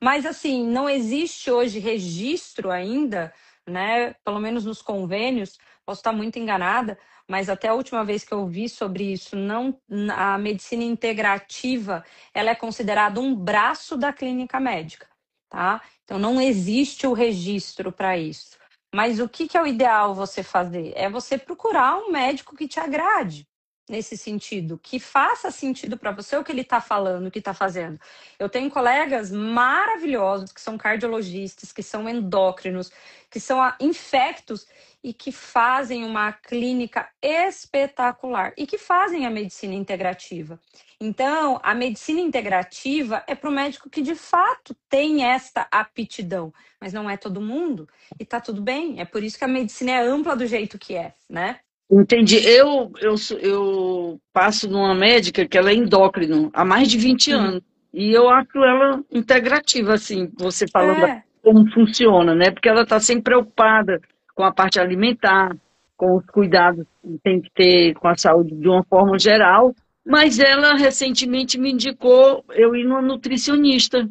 Mas, assim, não existe hoje registro ainda, né? Pelo menos nos convênios, posso estar muito enganada, mas até a última vez que eu vi sobre isso, não, a medicina integrativa, ela é considerada um braço da clínica médica, tá? Então não existe o registro para isso. Mas o que é o ideal você fazer? É você procurar um médico que te agrade nesse sentido, que faça sentido para você o que ele está falando, o que está fazendo. Eu tenho colegas maravilhosos que são cardiologistas, que são endócrinos, que são infectos e que fazem uma clínica espetacular e que fazem a medicina integrativa. Então, a medicina integrativa é para o médico que de fato tem esta aptidão, mas não é todo mundo e tá tudo bem. É por isso que a medicina é ampla do jeito que é, né? Entendi. Eu passo numa médica que ela é endócrino há mais de 20 Uhum. anos. E eu acho ela integrativa, assim, você falando É, como funciona, né? Porque ela está sempre preocupada com a parte alimentar, com os cuidados que tem que ter com a saúde de uma forma geral. Mas ela recentemente me indicou eu ir numa nutricionista.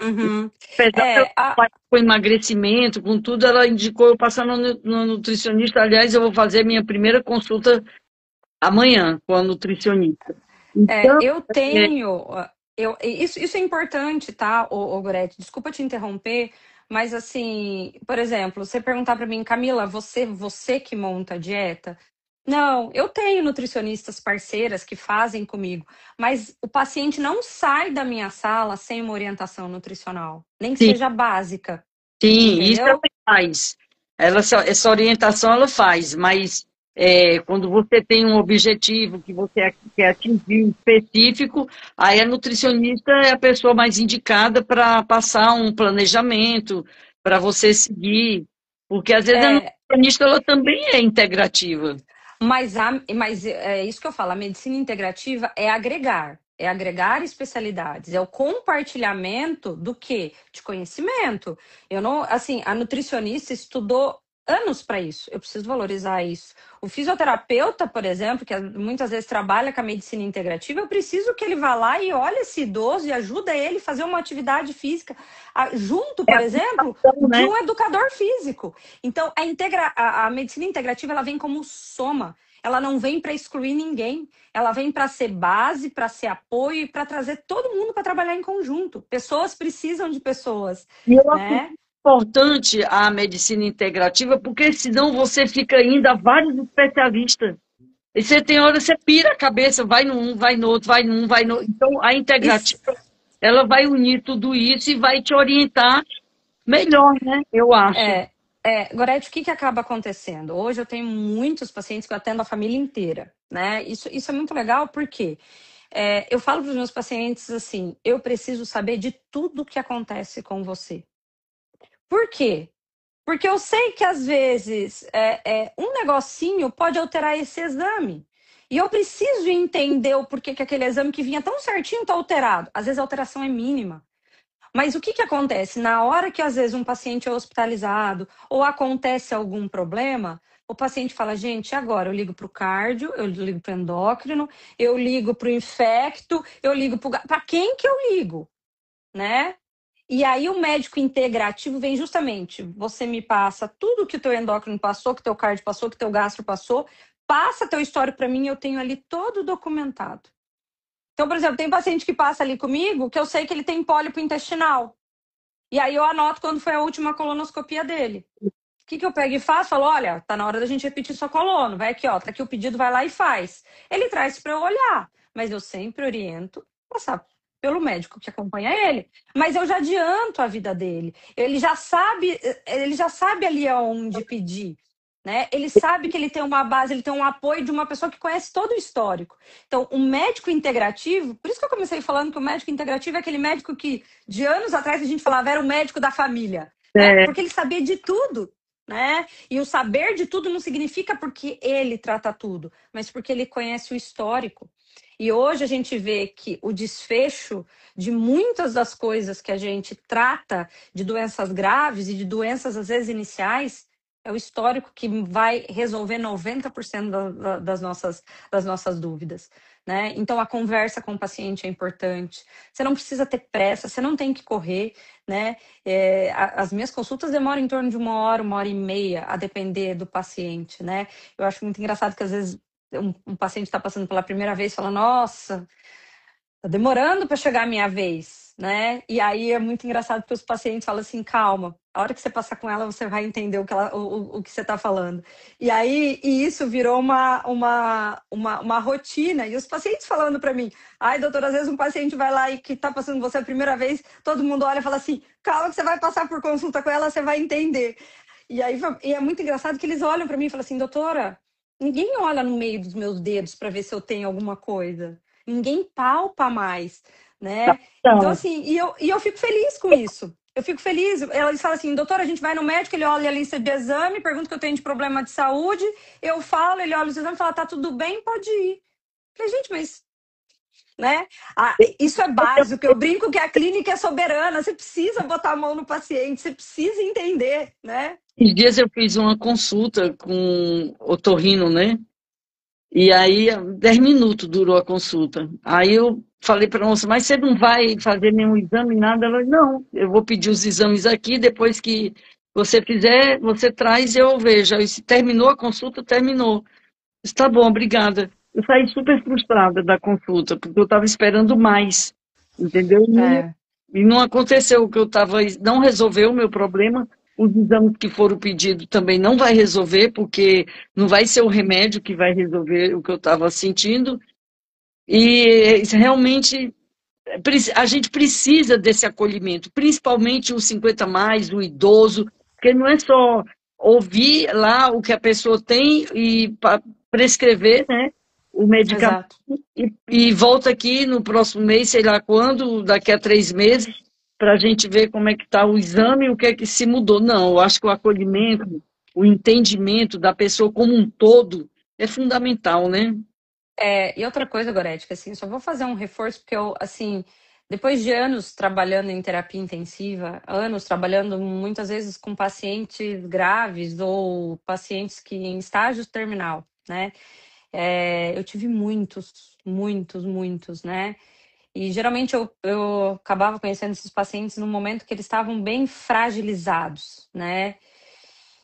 uhum. Apesar dela É, a, trabalhar com emagrecimento, com tudo, ela indicou eu passar no nutricionista. Aliás, eu vou fazer minha primeira consulta amanhã com a nutricionista. Então, Eu é, tenho. Isso é importante, tá, Gorete? Desculpa te interromper, mas assim, por exemplo, você perguntar para mim, Camila, você que monta a dieta? Não, eu tenho nutricionistas parceiras que fazem comigo, mas o paciente não sai da minha sala sem uma orientação nutricional, nem que sim, seja básica, sim, isso ela entendeu? faz. Essa orientação ela faz, mas quando você tem um objetivo que você quer atingir específico, aí a nutricionista é a pessoa mais indicada para passar um planejamento para você seguir, porque às vezes a É, nutricionista ela também é integrativa. mas é isso que eu falo, a medicina integrativa é agregar especialidades, é o compartilhamento do quê? De conhecimento. Eu não, assim, a nutricionista estudou anos para isso. Eu preciso valorizar isso. O fisioterapeuta, por exemplo, que muitas vezes trabalha com a medicina integrativa, eu preciso que ele vá lá e olhe esse idoso e ajude ele a fazer uma atividade física junto, É por a exemplo, função, de né? um educador físico. Então, a medicina integrativa ela vem como soma. Ela não vem para excluir ninguém. Ela vem para ser base, para ser apoio e para trazer todo mundo para trabalhar em conjunto. Pessoas precisam de pessoas, E eu acho né? importante a medicina integrativa, porque senão você fica indo a vários especialistas. E você tem hora, você pira a cabeça, vai num, vai no outro, vai num, vai no outro. Então, a Isso, integrativa, ela vai unir tudo isso e vai te orientar melhor, né? Eu acho. Gorete, o que acaba acontecendo? Hoje eu tenho muitos pacientes que eu atendo a família inteira, né? Isso é muito legal porque eu falo para os meus pacientes assim: eu preciso saber de tudo que acontece com você. Por quê? Porque eu sei que às vezes um negocinho pode alterar esse exame. E eu preciso entender o porquê que aquele exame que vinha tão certinho está alterado. Às vezes a alteração é mínima. Mas o que acontece? Na hora que às vezes um paciente é hospitalizado ou acontece algum problema, o paciente fala, gente, agora eu ligo para o cardio, eu ligo para o endócrino, eu ligo para o infecto, eu ligo para quem que eu ligo, né? E aí o médico integrativo vem justamente, você me passa tudo que o teu endócrino passou, que o teu cardio passou, que o teu gastro passou, passa teu histórico para mim, eu tenho ali todo documentado. Então, por exemplo, tem paciente que passa ali comigo que eu sei que ele tem pólipo intestinal. E aí eu anoto quando foi a última colonoscopia dele. O que eu pego e faço? Falo, olha, tá na hora da gente repetir sua colono. Vai aqui, ó, tá aqui o pedido, vai lá e faz. Ele traz para eu olhar, mas eu sempre oriento passar pelo médico que acompanha ele. Mas eu já adianto a vida dele. Ele já sabe ali aonde pedir. Né? Ele sabe que ele tem uma base, ele tem um apoio de uma pessoa que conhece todo o histórico. Então, o médico integrativo, por isso que eu comecei falando que o médico integrativo é aquele médico que, de anos atrás, a gente falava era o médico da família, né? É, Porque ele sabia de tudo. né? E o saber de tudo não significa porque ele trata tudo, mas porque ele conhece o histórico. E hoje a gente vê que o desfecho de muitas das coisas que a gente trata de doenças graves e de doenças, às vezes, iniciais, é o histórico que vai resolver 90% das nossas dúvidas, né? Então, a conversa com o paciente é importante. Você não precisa ter pressa, você não tem que correr, né? As minhas consultas demoram em torno de 1 hora e meia, a depender do paciente, né? Eu acho muito engraçado que, às vezes, um paciente está passando pela primeira vez e fala, nossa, tá demorando para chegar a minha vez, né? E aí é muito engraçado porque os pacientes falam assim, calma, a hora que você passar com ela, você vai entender o que você está falando. E aí, isso virou uma rotina. E os pacientes falando para mim, ai, doutora, às vezes um paciente vai lá e que está passando você a primeira vez, todo mundo olha e fala assim, calma que você vai passar por consulta com ela, você vai entender. E aí e é muito engraçado que eles olham para mim e falam assim, doutora, ninguém olha no meio dos meus dedos para ver se eu tenho alguma coisa. Ninguém palpa mais, né? Então, Então, assim, e eu fico feliz com isso. Eu fico feliz. Eles falam assim, doutora, a gente vai no médico, ele olha a lista de exame, pergunta o que eu tenho de problema de saúde, eu falo, ele olha os exames e fala, tá tudo bem, pode ir. Eu falei, gente, mas, né? Isso é básico. Eu brinco que a clínica é soberana. Você precisa botar a mão no paciente, você precisa entender, né? esses dias eu fiz uma consulta com otorrino, né? E aí, 10 minutos durou a consulta. Aí eu falei para a moça, mas você não vai fazer nenhum exame, nada? Ela, não, eu vou pedir os exames aqui, depois que você fizer, você traz e eu vejo. Aí, se terminou a consulta, terminou. Está bom, obrigada. Eu saí super frustrada da consulta, porque eu estava esperando mais, entendeu? É, E não aconteceu o que eu estava, não resolveu o meu problema. Os exames que foram pedidos também não vai resolver, porque não vai ser o remédio que vai resolver o que eu estava sentindo. E realmente a gente precisa desse acolhimento, principalmente os 50 mais, o idoso, porque não é só ouvir lá o que a pessoa tem e prescrever, né, o medicamento exato. e volta aqui no próximo mês, sei lá quando, daqui a 3 meses, para a gente ver como é que está o exame e o que é que se mudou. Não, eu acho que o acolhimento, o entendimento da pessoa como um todo é fundamental, né? E outra coisa, Goretti, que assim, só vou fazer um reforço, porque eu, assim, depois de anos trabalhando em terapia intensiva, anos trabalhando muitas vezes com pacientes graves ou pacientes que em estágio terminal, né? Eu tive muitos, né? E geralmente eu acabava conhecendo esses pacientes no momento que eles estavam bem fragilizados, né?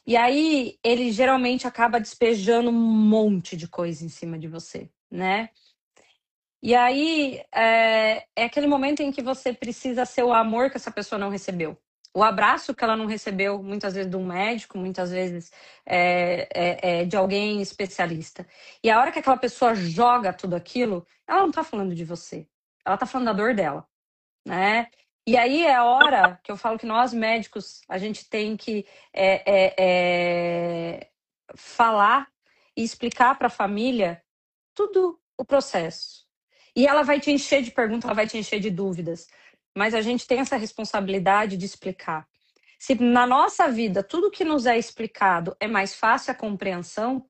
E aí ele geralmente acaba despejando um monte de coisa em cima de você, né? E aí é aquele momento em que você precisa ser o amor que essa pessoa não recebeu. O abraço que ela não recebeu, muitas vezes de um médico, muitas vezes de alguém especialista. E a hora que aquela pessoa joga tudo aquilo, ela não tá falando de você. Ela tá falando da dor dela, né? E aí é a hora que eu falo que nós médicos, a gente tem que falar e explicar para a família tudo o processo. E ela vai te encher de perguntas, ela vai te encher de dúvidas. Mas a gente tem essa responsabilidade de explicar. Se na nossa vida tudo que nos é explicado é mais fácil a compreensão,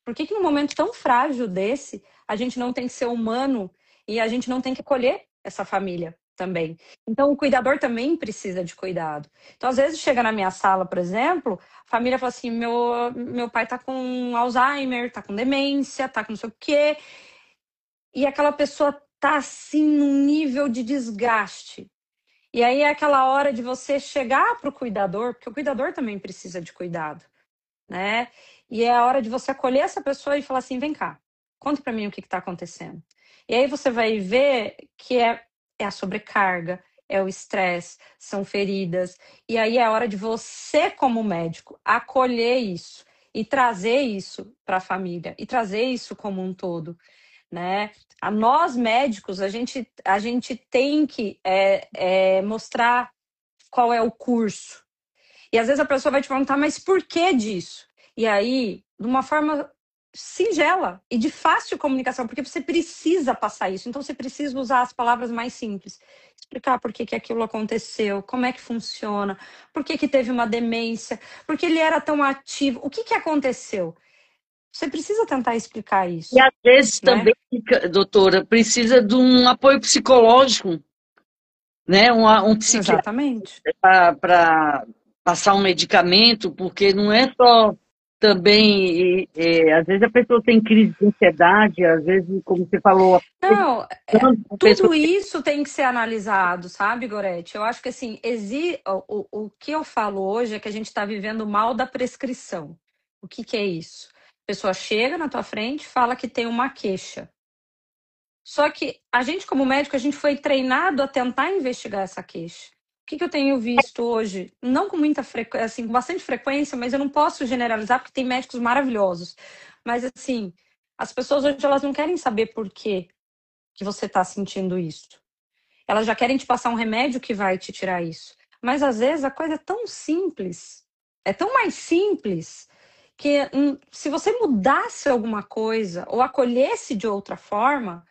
por que num momento tão frágil desse, a gente não tem que ser humano e a gente não tem que acolher essa família também? Então, o cuidador também precisa de cuidado. Então, às vezes, chega na minha sala, por exemplo, a família fala assim: meu pai tá com Alzheimer, tá com demência, tá com não sei o quê. E aquela pessoa tá assim num nível de desgaste. E aí é aquela hora de você chegar pro cuidador, porque o cuidador também precisa de cuidado, né? E é a hora de você acolher essa pessoa e falar assim: vem cá, conta para mim o que está acontecendo. E aí você vai ver que é a sobrecarga, é o estresse, são feridas. E aí é a hora de você, como médico, acolher isso e trazer isso para a família e trazer isso como um todo, né? A nós médicos, a gente tem que mostrar qual é o curso. E às vezes a pessoa vai te perguntar, mas por que disso? E aí, de uma forma singela e de fácil comunicação, porque você precisa passar isso. Então, você precisa usar as palavras mais simples. Explicar por que aquilo aconteceu, como é que funciona, por que teve uma demência, por que ele era tão ativo, o que aconteceu. Você precisa tentar explicar isso. E às vezes né? também, doutora, precisa de um apoio psicológico, né? Um psiquiatra Exatamente. para passar um medicamento, porque não é só também, às vezes a pessoa tem crise de ansiedade, às vezes, como você falou, Não, a pessoa tudo isso tem que ser analisado, sabe, Gorete? Eu acho que assim, o que eu falo hoje é que a gente está vivendo o mal da prescrição. O que é isso? A pessoa chega na tua frente e fala que tem uma queixa. Só que a gente, como médico, a gente foi treinado a tentar investigar essa queixa. O que eu tenho visto hoje? Não com muita frequência, assim, com bastante frequência, mas eu não posso generalizar porque tem médicos maravilhosos. Mas assim, as pessoas hoje elas não querem saber por quê que você está sentindo isso. Elas já querem te passar um remédio que vai te tirar isso. Mas às vezes a coisa é tão simples, é tão mais simples, que se você mudasse alguma coisa ou acolhesse de outra forma,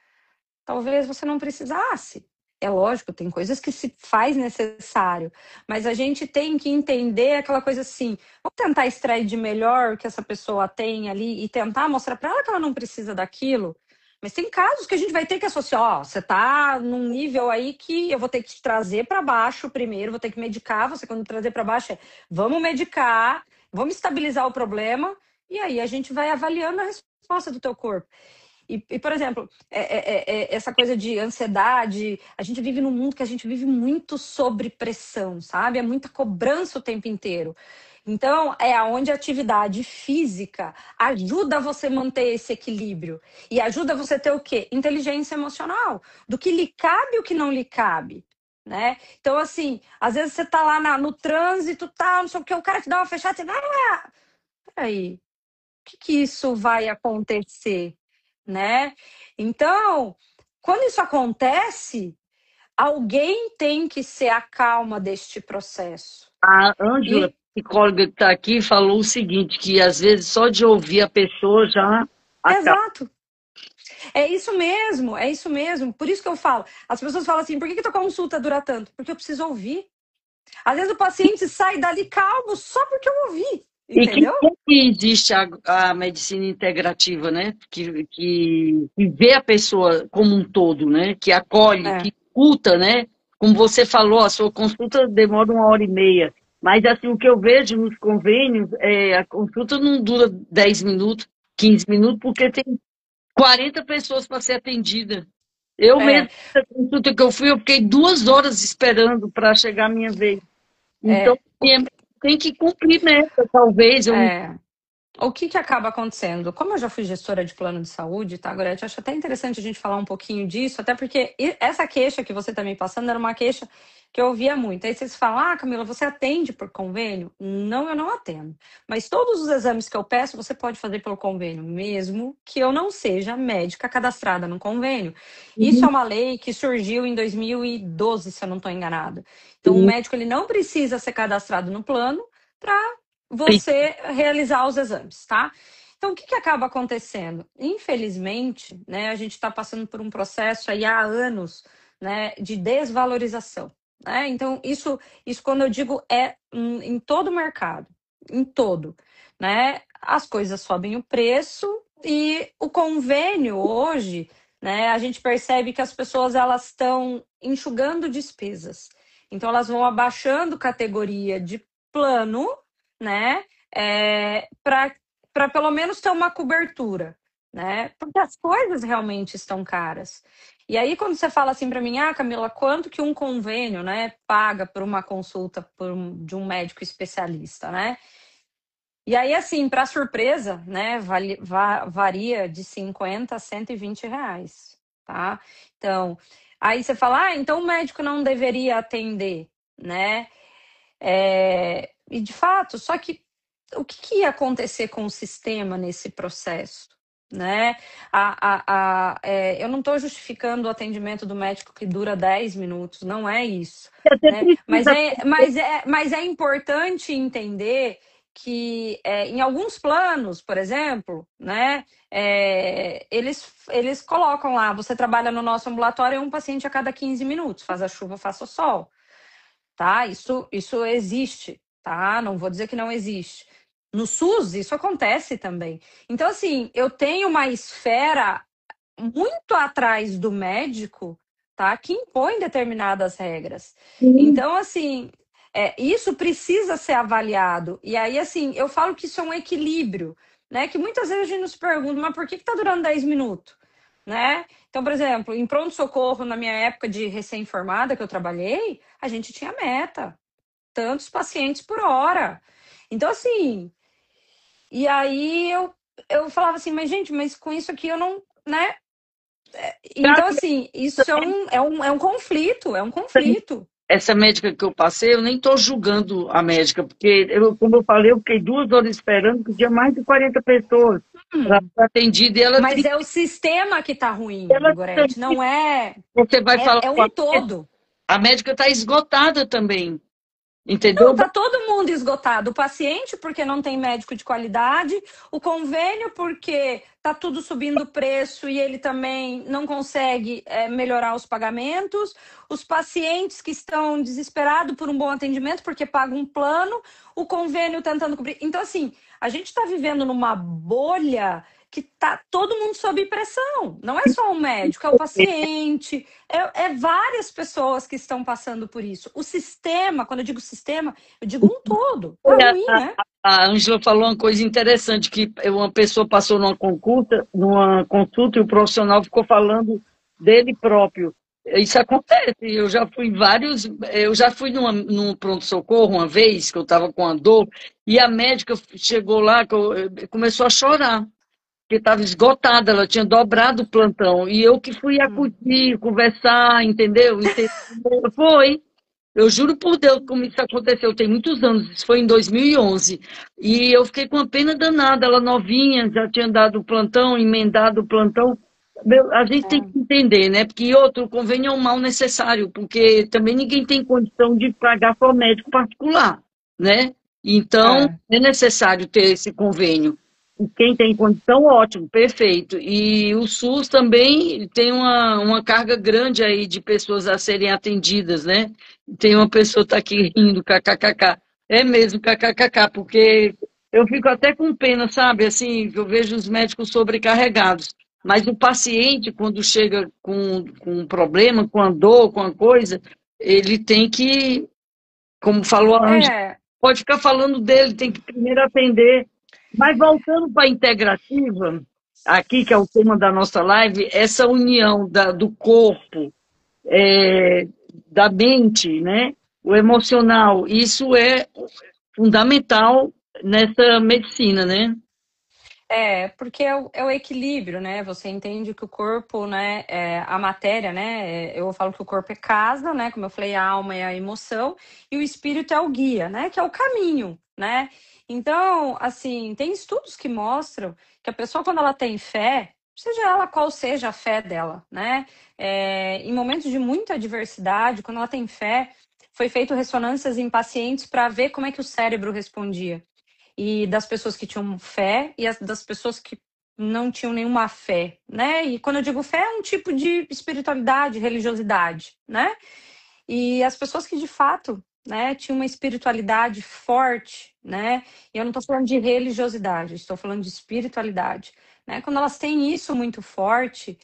talvez você não precisasse. É lógico, tem coisas que se faz necessário, mas a gente tem que entender aquela coisa assim, vamos tentar extrair de melhor que essa pessoa tem ali e tentar mostrar para ela que ela não precisa daquilo. Mas tem casos que a gente vai ter que associar, ó, você tá num nível aí que eu vou ter que te trazer para baixo primeiro, vou ter que medicar, você quando trazer para baixo vamos medicar, vamos estabilizar o problema e aí a gente vai avaliando a resposta do teu corpo. Por exemplo, essa coisa de ansiedade, a gente vive num mundo que a gente vive muito sob pressão, sabe? É muita cobrança o tempo inteiro. Então, é onde a atividade física ajuda você manter esse equilíbrio. E ajuda você ter o quê? Inteligência emocional. Do que lhe cabe e o que não lhe cabe. Né? Então, assim, às vezes você tá lá no trânsito, tá, não sei o que, o cara te dá uma fechada, você vai, peraí, o que isso vai acontecer? Né? Então, quando isso acontece, alguém tem que ser a calma deste processo. A Ângela, psicóloga que está aqui, falou o seguinte, que às vezes só de ouvir a pessoa já acaba. Exato. É isso mesmo, é isso mesmo. Por isso que eu falo. As pessoas falam assim, por que tua consulta dura tanto? Porque eu preciso ouvir. Às vezes o paciente sai dali calmo só porque eu ouvi. E que Entendeu? existe a medicina integrativa, né? Que vê a pessoa como um todo, né? Que acolhe, que escuta, né? Como você falou, a sua consulta demora 1h30. Mas assim, o que eu vejo nos convênios, a consulta não dura 10 minutos, 15 minutos, porque tem 40 pessoas para ser atendida. Eu mesmo, a consulta que eu fui, eu fiquei 2 horas esperando para chegar a minha vez. Então, tem que cumprir meta, talvez. O que acaba acontecendo? Como eu já fui gestora de plano de saúde, tá, Gorete? Acho até interessante a gente falar um pouquinho disso, até porque essa queixa que você está me passando era uma queixa que eu ouvia muito. Aí vocês falam, Camila, você atende por convênio? Não, eu não atendo. Mas todos os exames que eu peço, você pode fazer pelo convênio, mesmo que eu não seja médica cadastrada no convênio. Isso é uma lei que surgiu em 2012, se eu não estou enganada. Então, o médico ele não precisa ser cadastrado no plano para você realizar os exames, tá? Então, o que acaba acontecendo? Infelizmente, né, a gente está passando por um processo aí há anos, né, de desvalorização. Né? Então, isso quando eu digo é em todo o mercado, em todo. Né? As coisas sobem o preço e o convênio hoje, né, a gente percebe que as pessoas elas estão enxugando despesas. Então, elas vão abaixando categoria de plano, né? Para pelo menos ter uma cobertura, né? Porque as coisas realmente estão caras. E aí, quando você fala assim para mim, Camila, quanto que um convênio, né, paga por uma consulta de um médico especialista, né? E aí, assim, para surpresa, né, varia de 50 a 120 reais, tá? Então, aí você fala, então o médico não deveria atender, né? E de fato, só que o que ia acontecer com o sistema nesse processo? Né? Eu não estou justificando o atendimento do médico que dura 10 minutos, não é isso. Né? Mas é importante entender que em alguns planos, por exemplo, né, eles colocam lá, você trabalha no nosso ambulatório, um paciente a cada 15 minutos, faz a chuva, faça o sol, tá? Isso existe, tá? Não vou dizer que não existe. No SUS, isso acontece também. Então, assim, eu tenho uma esfera muito atrás do médico, tá? Que impõe determinadas regras. Então, assim, isso precisa ser avaliado. E aí, assim, eu falo que isso é um equilíbrio, né? Que muitas vezes a gente nos pergunta, mas por que tá durando 10 minutos? Né? Então, por exemplo, em pronto-socorro, na minha época de recém-formada que eu trabalhei, a gente tinha meta, tantos pacientes por hora. Então, assim, e aí eu falava assim, mas gente, mas com isso aqui eu não, né? Então, assim, isso é um conflito, é um conflito. Essa médica que eu passei, eu nem estou julgando a médica, porque, como eu falei, eu fiquei 2 horas esperando, que tinha mais de 40 pessoas para ser atendida, e ela Mas é o sistema que está ruim, ela Gorete, não é. você vai falar É com um todo. a médica está esgotada também, entendeu? Não, tá todo mundo esgotado. O paciente, porque não tem médico de qualidade, o convênio, porque tá tudo subindo o preço e ele também não consegue melhorar os pagamentos, os pacientes que estão desesperados por um bom atendimento, porque pagam um plano, o convênio tentando cobrir. Então, assim, a gente está vivendo numa bolha que tá todo mundo sob pressão. Não é só o médico, é o paciente, é várias pessoas que estão passando por isso. O sistema, quando eu digo sistema, eu digo um todo. Tá ruim, né? A Ângela falou uma coisa interessante, que uma pessoa passou numa consulta e o profissional ficou falando dele próprio. Isso acontece, eu já fui num pronto-socorro uma vez, que eu estava com a dor, e a médica chegou lá, começou a chorar, porque estava esgotada, ela tinha dobrado o plantão, e eu que fui acudir, conversar, entendeu? Foi. Eu juro por Deus, como isso aconteceu, tem muitos anos, isso foi em 2011, e eu fiquei com uma pena danada, ela novinha, já tinha dado o plantão, emendado o plantão. A gente tem que entender, né? Porque outro convênio é um mal necessário, porque também ninguém tem condição de pagar só médico particular, né? Então, é necessário ter esse convênio. E quem tem condição, ótimo, perfeito. E o SUS também tem uma carga grande aí de pessoas a serem atendidas, né? Tem uma pessoa que está aqui rindo, kkkk. É mesmo, kkkk, porque eu fico até com pena, sabe? Assim, eu vejo os médicos sobrecarregados. Mas o paciente, quando chega com um problema, com a dor, com a coisa, ele tem que, como falou a Ângela, pode ficar falando dele, tem que primeiro atender. Mas voltando para a integrativa, aqui, que é o tema da nossa live, essa união do corpo, da mente, né? O emocional, isso é fundamental nessa medicina, né? Porque é o equilíbrio, né? Você entende que o corpo, né, a matéria, né? Eu falo que o corpo é casa, né? Como eu falei, a alma é a emoção e o espírito é o guia, né? Que é o caminho, né? Então, assim, tem estudos que mostram que a pessoa, quando ela tem fé, seja ela qual seja a fé dela, né? Em momentos de muita adversidade, quando ela tem fé, foi feito ressonâncias em pacientes para ver como é que o cérebro respondia. E das pessoas que tinham fé e das pessoas que não tinham nenhuma fé, né? E quando eu digo fé, é um tipo de espiritualidade, religiosidade, né? E as pessoas que de fato, né, tinham uma espiritualidade forte, né? E eu não estou falando de religiosidade, estou falando de espiritualidade, né? Quando elas têm isso muito forte,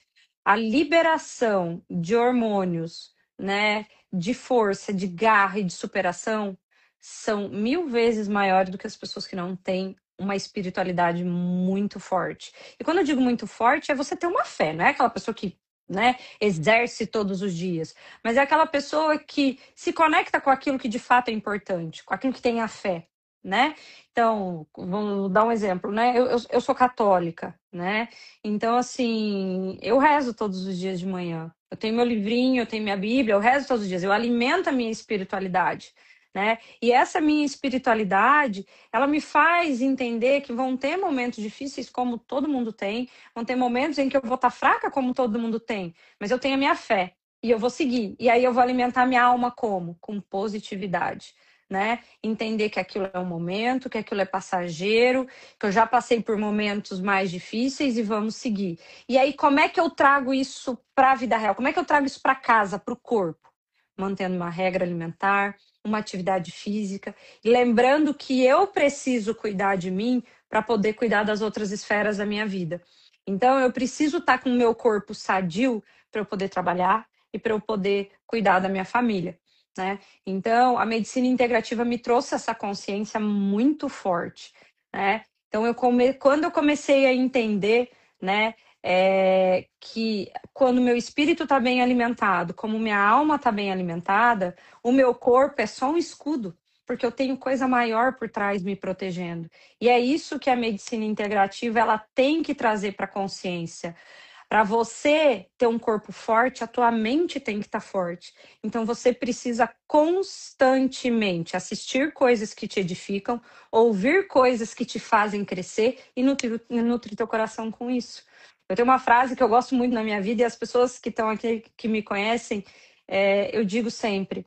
a liberação de hormônios, né, de força, de garra e de superação são 1000 vezes maiores do que as pessoas que não têm uma espiritualidade muito forte. E quando eu digo muito forte, é você ter uma fé, não é aquela pessoa que, né, exerce todos os dias, mas é aquela pessoa que se conecta com aquilo que de fato é importante, com aquilo que tem a fé, né? Então, vamos dar um exemplo, né? Eu sou católica, né? Então, assim, eu rezo todos os dias de manhã. Eu tenho meu livrinho, eu tenho minha Bíblia, eu rezo todos os dias, eu alimento a minha espiritualidade, né? E essa minha espiritualidade, ela me faz entender que vão ter momentos difíceis, como todo mundo tem, vão ter momentos em que eu vou estar fraca, como todo mundo tem, mas eu tenho a minha fé e eu vou seguir. E aí eu vou alimentar minha alma como? Com positividade, né? Entender que aquilo é um momento, que aquilo é passageiro, que eu já passei por momentos mais difíceis e vamos seguir. E aí, como é que eu trago isso para a vida real? Como é que eu trago isso para casa, para o corpo? Mantendo uma regra alimentar, uma atividade física, e lembrando que eu preciso cuidar de mim para poder cuidar das outras esferas da minha vida. Então, eu preciso estar com o meu corpo sadio para eu poder trabalhar e para eu poder cuidar da minha família, né? Então, a medicina integrativa me trouxe essa consciência muito forte, né? Então, quando eu comecei a entender, né, que quando meu espírito está bem alimentado, como minha alma está bem alimentada, o meu corpo é só um escudo, porque eu tenho coisa maior por trás me protegendo. E é isso que a medicina integrativa ela tem que trazer para a consciência. Para você ter um corpo forte, a tua mente tem que estar forte. Então você precisa constantemente assistir coisas que te edificam, ouvir coisas que te fazem crescer e nutrir teu coração com isso. Eu tenho uma frase que eu gosto muito na minha vida e as pessoas que estão aqui, que me conhecem, eu digo sempre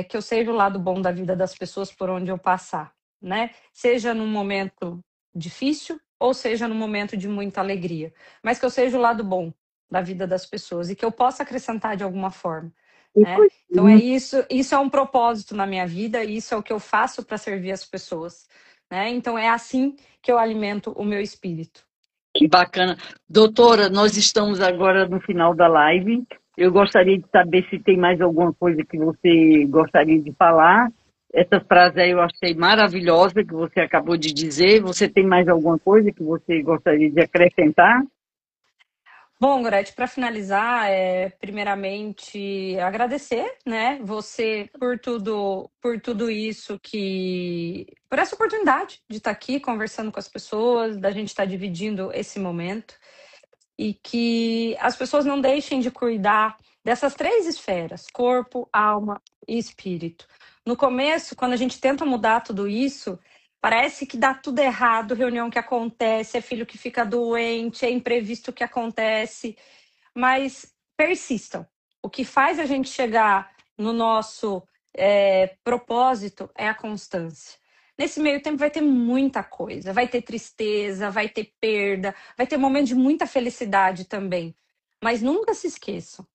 que eu seja o lado bom da vida das pessoas por onde eu passar, né? Seja num momento difícil ou seja num momento de muita alegria, mas que eu seja o lado bom da vida das pessoas e que eu possa acrescentar de alguma forma, né? Então é isso é um propósito na minha vida e isso é o que eu faço para servir as pessoas, né? Então é assim que eu alimento o meu espírito. Que bacana. Doutora, nós estamos agora no final da live. Eu gostaria de saber se tem mais alguma coisa que você gostaria de falar. Essa frase aí eu achei maravilhosa que você acabou de dizer. Você tem mais alguma coisa que você gostaria de acrescentar? Bom, Gorete, para finalizar, primeiramente agradecer, né, você por tudo isso por essa oportunidade de estar aqui conversando com as pessoas, da gente estar dividindo esse momento e que as pessoas não deixem de cuidar dessas três esferas: corpo, alma e espírito. No começo, quando a gente tenta mudar tudo isso, parece que dá tudo errado, reunião que acontece, é filho que fica doente, é imprevisto que acontece, mas persistam. O que faz a gente chegar no nosso propósito é a constância. Nesse meio tempo vai ter muita coisa, vai ter tristeza, vai ter perda, vai ter momentos de muita felicidade também. Mas nunca se esqueçam,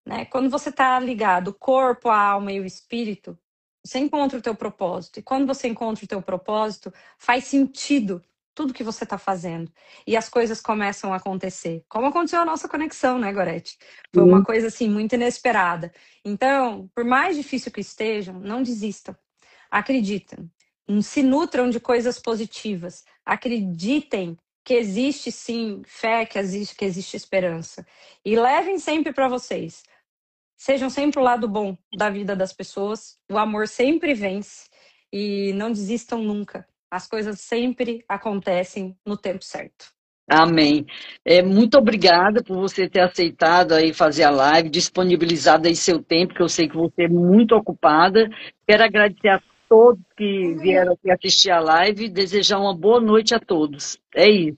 né? Quando você está ligado, o corpo, a alma e o espírito, você encontra o teu propósito. E quando você encontra o teu propósito, faz sentido tudo que você está fazendo. E as coisas começam a acontecer. Como aconteceu a nossa conexão, né, Gorete? Foi uma coisa, assim, muito inesperada. Então, por mais difícil que estejam, não desistam. Acreditem. Se nutram de coisas positivas. Acreditem que existe, sim, fé, que existe esperança. E levem sempre para vocês. Sejam sempre o lado bom da vida das pessoas. O amor sempre vence. E não desistam nunca. As coisas sempre acontecem no tempo certo. Amém. Muito obrigada por você ter aceitado aí fazer a live, disponibilizado aí seu tempo, que eu sei que você é muito ocupada. Quero agradecer a todos que vieram aqui assistir a live e desejar uma boa noite a todos. É isso.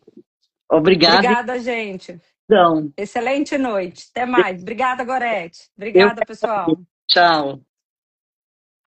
Obrigada. Obrigada, gente. Então, Excelente noite. Até mais. Obrigada, Gorete. eu Obrigada, pessoal. Tchau.